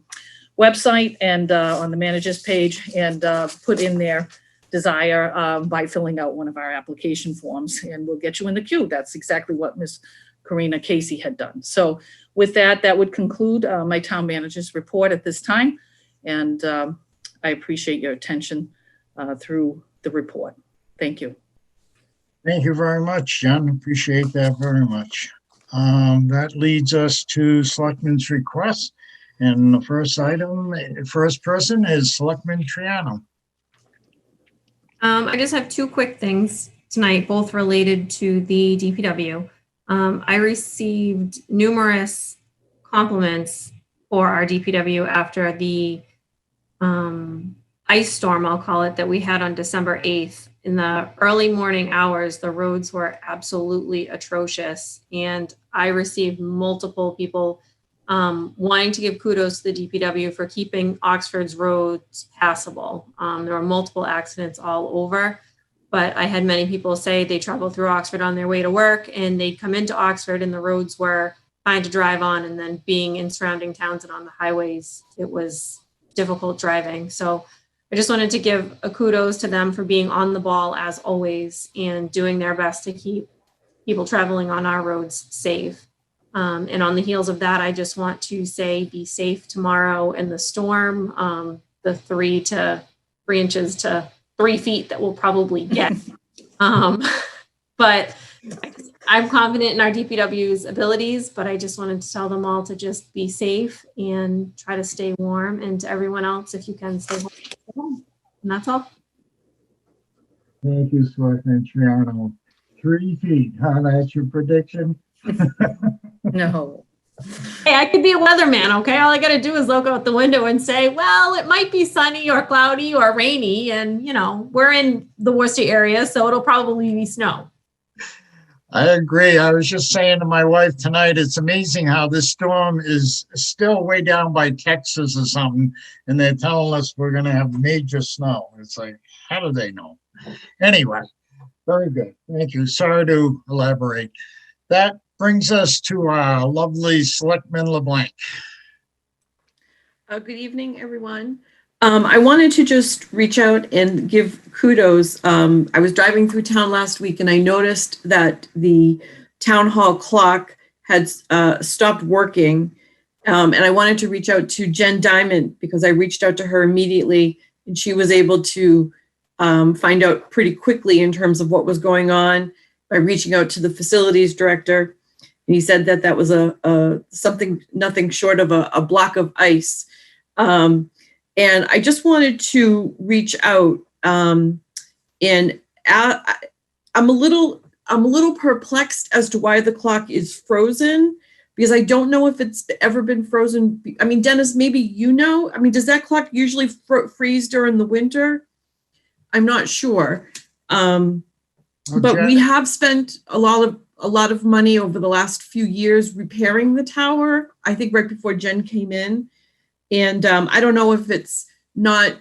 website and on the manager's page and put in their desire by filling out one of our application forms, and we'll get you in the queue. That's exactly what Ms. Karina Casey had done. So with that, that would conclude my town manager's report at this time. And I appreciate your attention through the report. Thank you. Thank you very much, Jen. Appreciate that very much. That leads us to Selectmen's requests. And the first person is Selectman Triano. I just have 2 quick things tonight, both related to the DPW. I received numerous compliments for our DPW after the ice storm, I'll call it, that we had on December 8th. In the early morning hours, the roads were absolutely atrocious. And I received multiple people wanting to give kudos to the DPW for keeping Oxford's roads passable. There were multiple accidents all over, but I had many people say they travel through Oxford on their way to work, and they'd come into Oxford and the roads were fine to drive on, and then being in surrounding towns and on the highways, it was difficult driving. So I just wanted to give a kudos to them for being on the ball as always and doing their best to keep people traveling on our roads safe. And on the heels of that, I just want to say be safe tomorrow in the storm, the 3 inches to 3 feet that we'll probably get. But I'm confident in our DPW's abilities, but I just wanted to tell them all to just be safe and try to stay warm. And to everyone else, if you can, stay home. And that's all. Thank you, Selectman Triano. 3 feet, huh? That's your prediction? No. Hey, I could be a weatherman, okay? All I got to do is look out the window and say, well, it might be sunny or cloudy or rainy. And, you know, we're in the Worcester area, so it'll probably be snow. I agree. I was just saying to my wife tonight, it's amazing how this storm is still way down by Texas or something, and they're telling us we're gonna have major snow. It's like, how do they know? Anyway, very good. Thank you. Sorry to elaborate. That brings us to our lovely Selectman LeBlanc. Good evening, everyone. I wanted to just reach out and give kudos. I was driving through town last week and I noticed that the town hall clock had stopped working. And I wanted to reach out to Jen Diamond because I reached out to her immediately and she was able to find out pretty quickly in terms of what was going on by reaching out to the facilities director. And he said that that was nothing short of a block of ice. And I just wanted to reach out and I'm a little perplexed as to why the clock is frozen because I don't know if it's ever been frozen. I mean, Dennis, maybe you know. I mean, does that clock usually freeze during the winter? I'm not sure. But we have spent a lot of money over the last few years repairing the tower. I think right before Jen came in. And I don't know if it's not,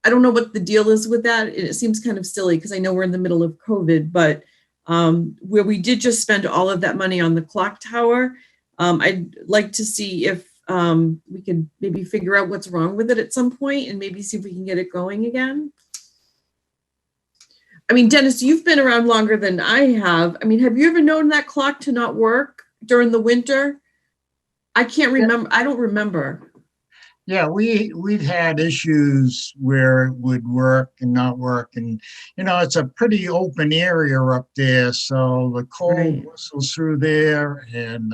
I don't know what the deal is with that. It seems kind of silly because I know we're in the middle of COVID, but where we did just spend all of that money on the clock tower, I'd like to see if we could maybe figure out what's wrong with it at some point and maybe see if we can get it going again. I mean, Dennis, you've been around longer than I have. I mean, have you ever known that clock to not work during the winter? I can't remember. I don't remember. Yeah, we've had issues where it would work and not work. And, you know, it's a pretty open area up there. So the cold whistles through there. And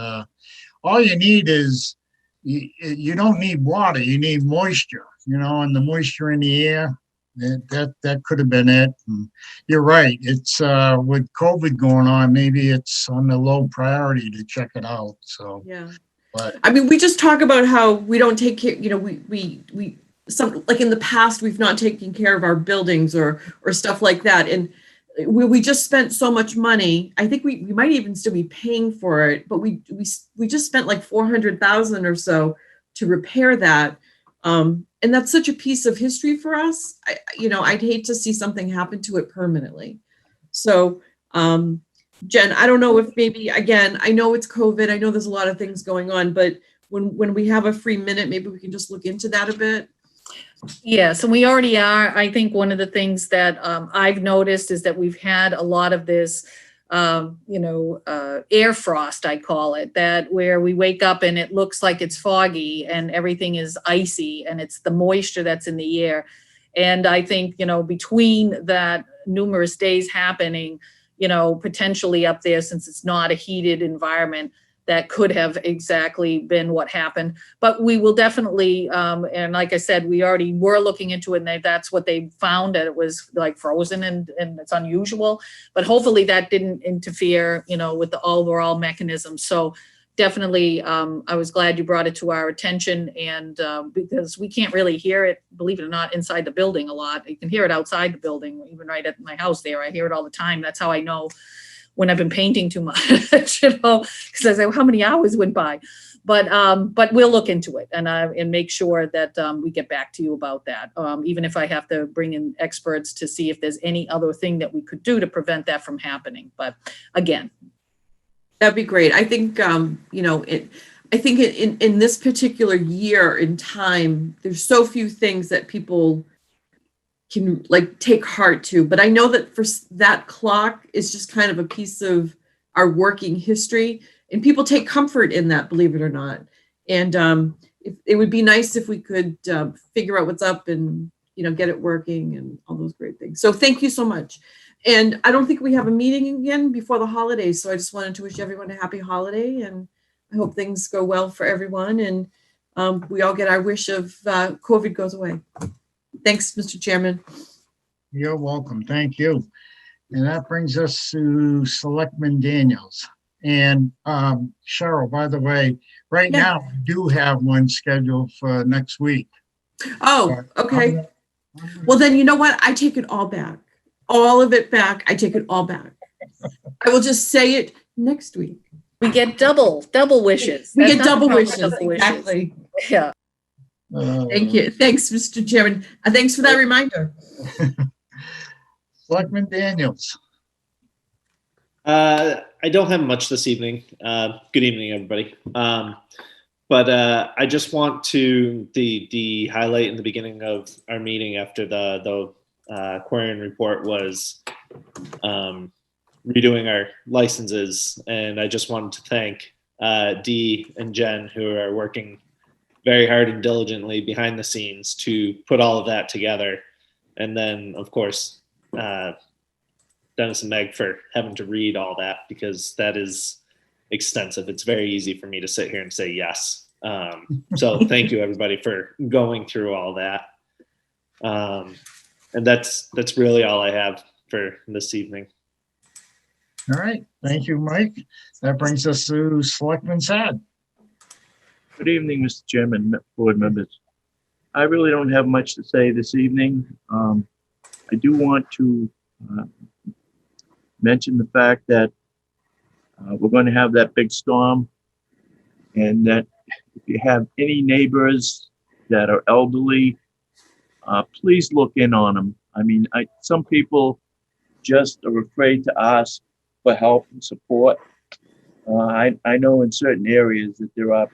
all you need is, you don't need water, you need moisture, you know, and the moisture in the air, that could have been it. And you're right. It's with COVID going on, maybe it's on the low priority to check it out. So, yeah. But I mean, we just talk about how we don't take care, you know, we some, like in the past, we've not taken care of our buildings or stuff like that. And we just spent so much money. I think we might even still be paying for it, but we just spent like 400,000 or so to repair that. And that's such a piece of history for us. I'd hate to see something happen to it permanently. So, Jen, I don't know if maybe, again, I know it's COVID. I know there's a lot of things going on, but when we have a free minute, maybe we can just look into that a bit. Yes, and we already are. I think one of the things that I've noticed is that we've had a lot of this, air frost, I call it, that where we wake up and it looks like it's foggy and everything is icy and it's the moisture that's in the air. And I think, between that numerous days happening, potentially up there, since it's not a heated environment, that could have exactly been what happened. But we will definitely, and like I said, we already were looking into it, and that's what they found, that it was like frozen and it's unusual. But hopefully that didn't interfere, with the overall mechanism. So definitely, I was glad you brought it to our attention, and because we can't really hear it, believe it or not, inside the building a lot. You can hear it outside the building, even right at my house there. I hear it all the time. That's how I know when I've been painting too much, because I say, well, how many hours went by? But we'll look into it and make sure that we get back to you about that. Even if I have to bring in experts to see if there's any other thing that we could do to prevent that from happening. But again, that'd be great. I think, I think in this particular year in time, there's so few things that people can take heart to, but I know that for that clock is just kind of a piece of our working history, and people take comfort in that, believe it or not. And it would be nice if we could figure out what's up and, get it working and all those great things. So thank you so much. And I don't think we have a meeting again before the holidays. So I just wanted to wish everyone a happy holiday, and I hope things go well for everyone. And we all get our wish of COVID goes away. Thanks, Mr. Chairman. You're welcome. Thank you. And that brings us to Selectman Daniels. And Cheryl, by the way, now we do have one scheduled for next week. Oh, okay. Well, then you know what? I take it all back. All of it back. I take it all back. I will just say it next week. We get double wishes. We That's get not the double problem, wishes, double wishes. exactly. Yeah. Thank you. Thanks, Mr. Chairman. Thanks for that reminder. Selectman Daniels. I don't have much this evening. Good evening, everybody. But I just want to the highlight in the beginning of our meeting after the Aquarian report was redoing our licenses, and I just wanted to thank Dee and Jen, who are working very hard and diligently behind the scenes to put all of that together, and then of course Dennis and Meg for having to read all that, because that is extensive. It's very easy for me to sit here and say yes. So thank you everybody for going through all that. And that's really all I have for this evening. All right, thank you, Mike. That brings us to Selectman Sad. Good evening, Mr. Chairman, board members. I really don't have much to say this evening. I do want to mention the fact that we're going to have that big storm, and that if you have any neighbors that are elderly, please look in on them. I mean, some people just are afraid to ask for help and support. I know in certain areas that there are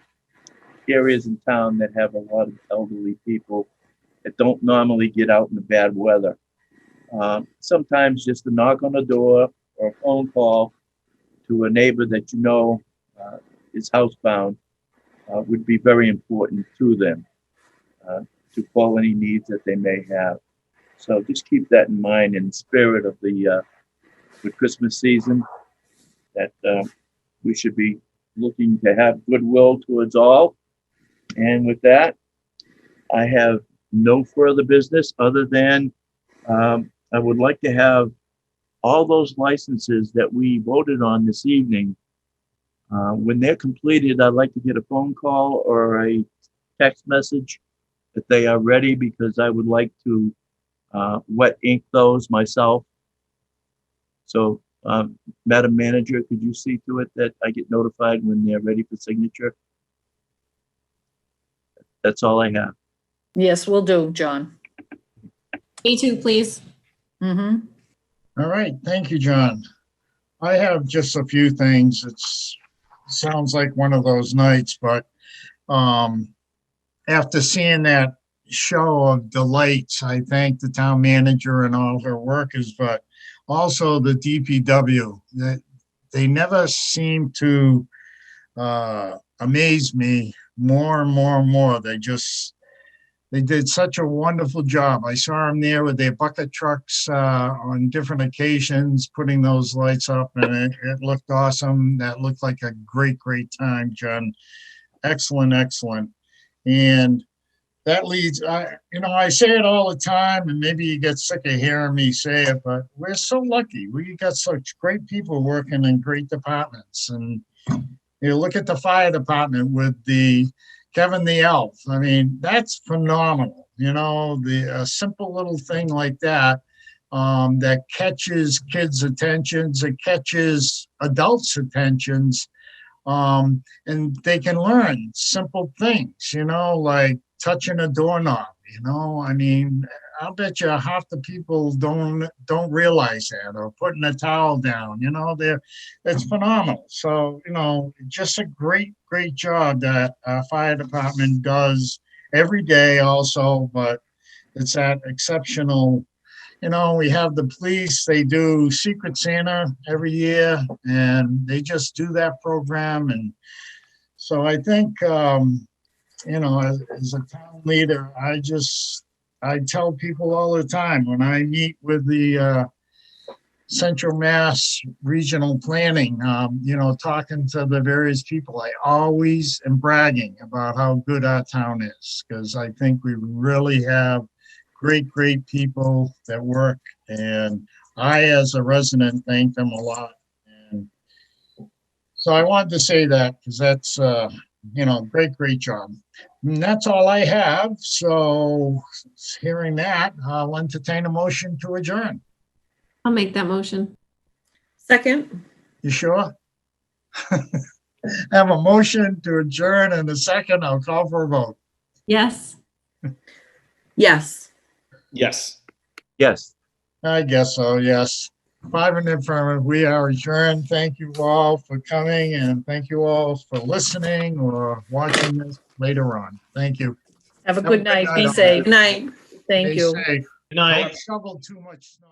areas in town that have a lot of elderly people that don't normally get out in the bad weather. Sometimes just a knock on the door or a phone call to a neighbor that you know is housebound would be very important to them to fill any needs that they may have. So just keep that in mind in the spirit of the Christmas season, that we should be looking to have goodwill towards all. And with that, I have no further business other than I would like to have all those licenses that we voted on this evening. When they're completed, I'd like to get a phone call or a text message that they are ready, because I would like to wet ink those myself. So, Madam Manager, could you see to it that I get notified when they're ready for signature? That's all I have. Yes, we'll do, John. Me too, please. Mm-hmm. All right, thank you, John. I have just a few things. It sounds like one of those nights, but after seeing that show of delights, I thank the town manager and all her workers, but also the DPW. They never seem to amaze me more and more and more. They did such a wonderful job. I saw them there with their bucket trucks on different occasions, putting those lights up, and it looked awesome. That looked like a great, great time, John. Excellent, excellent. And that leads, I say it all the time, and maybe you get sick of hearing me say it, but we're so lucky. We got such great people working in great departments. And you look at the fire department with Kevin the Elf. I mean, that's phenomenal. A simple little thing like that that catches kids' attentions, it catches adults' attentions, and they can learn simple things, like touching a doorknob. I mean, I'll bet you half the people don't realize that, or putting a towel down. It's phenomenal. So just a great job that our fire department does every day also, but it's that exceptional. We have the police, they do Secret Santa every year, and they just do that program. And so I think as a town leader, I tell people all the time when I meet with the Central Mass Regional Planning, talking to the various people, I always am bragging about how good our town is, because I think we really have great people that work, and I, as a resident, thank them a lot. And so I wanted to say that, because that's great job. And that's all I have. So hearing that, I'll entertain a motion to adjourn. I'll make that motion. Second. You sure? Have a motion to adjourn in a second. I'll call for a vote. Yes. Yes. Yes. Yes. I guess so, yes. 5 in the affirmative. We are adjourned. Thank you all for coming and thank you all for listening or watching this later on. Thank you. Have a good night. Be all. safe. Good night. Thank Stay you. safe. Good night. Don't shovel too much snow.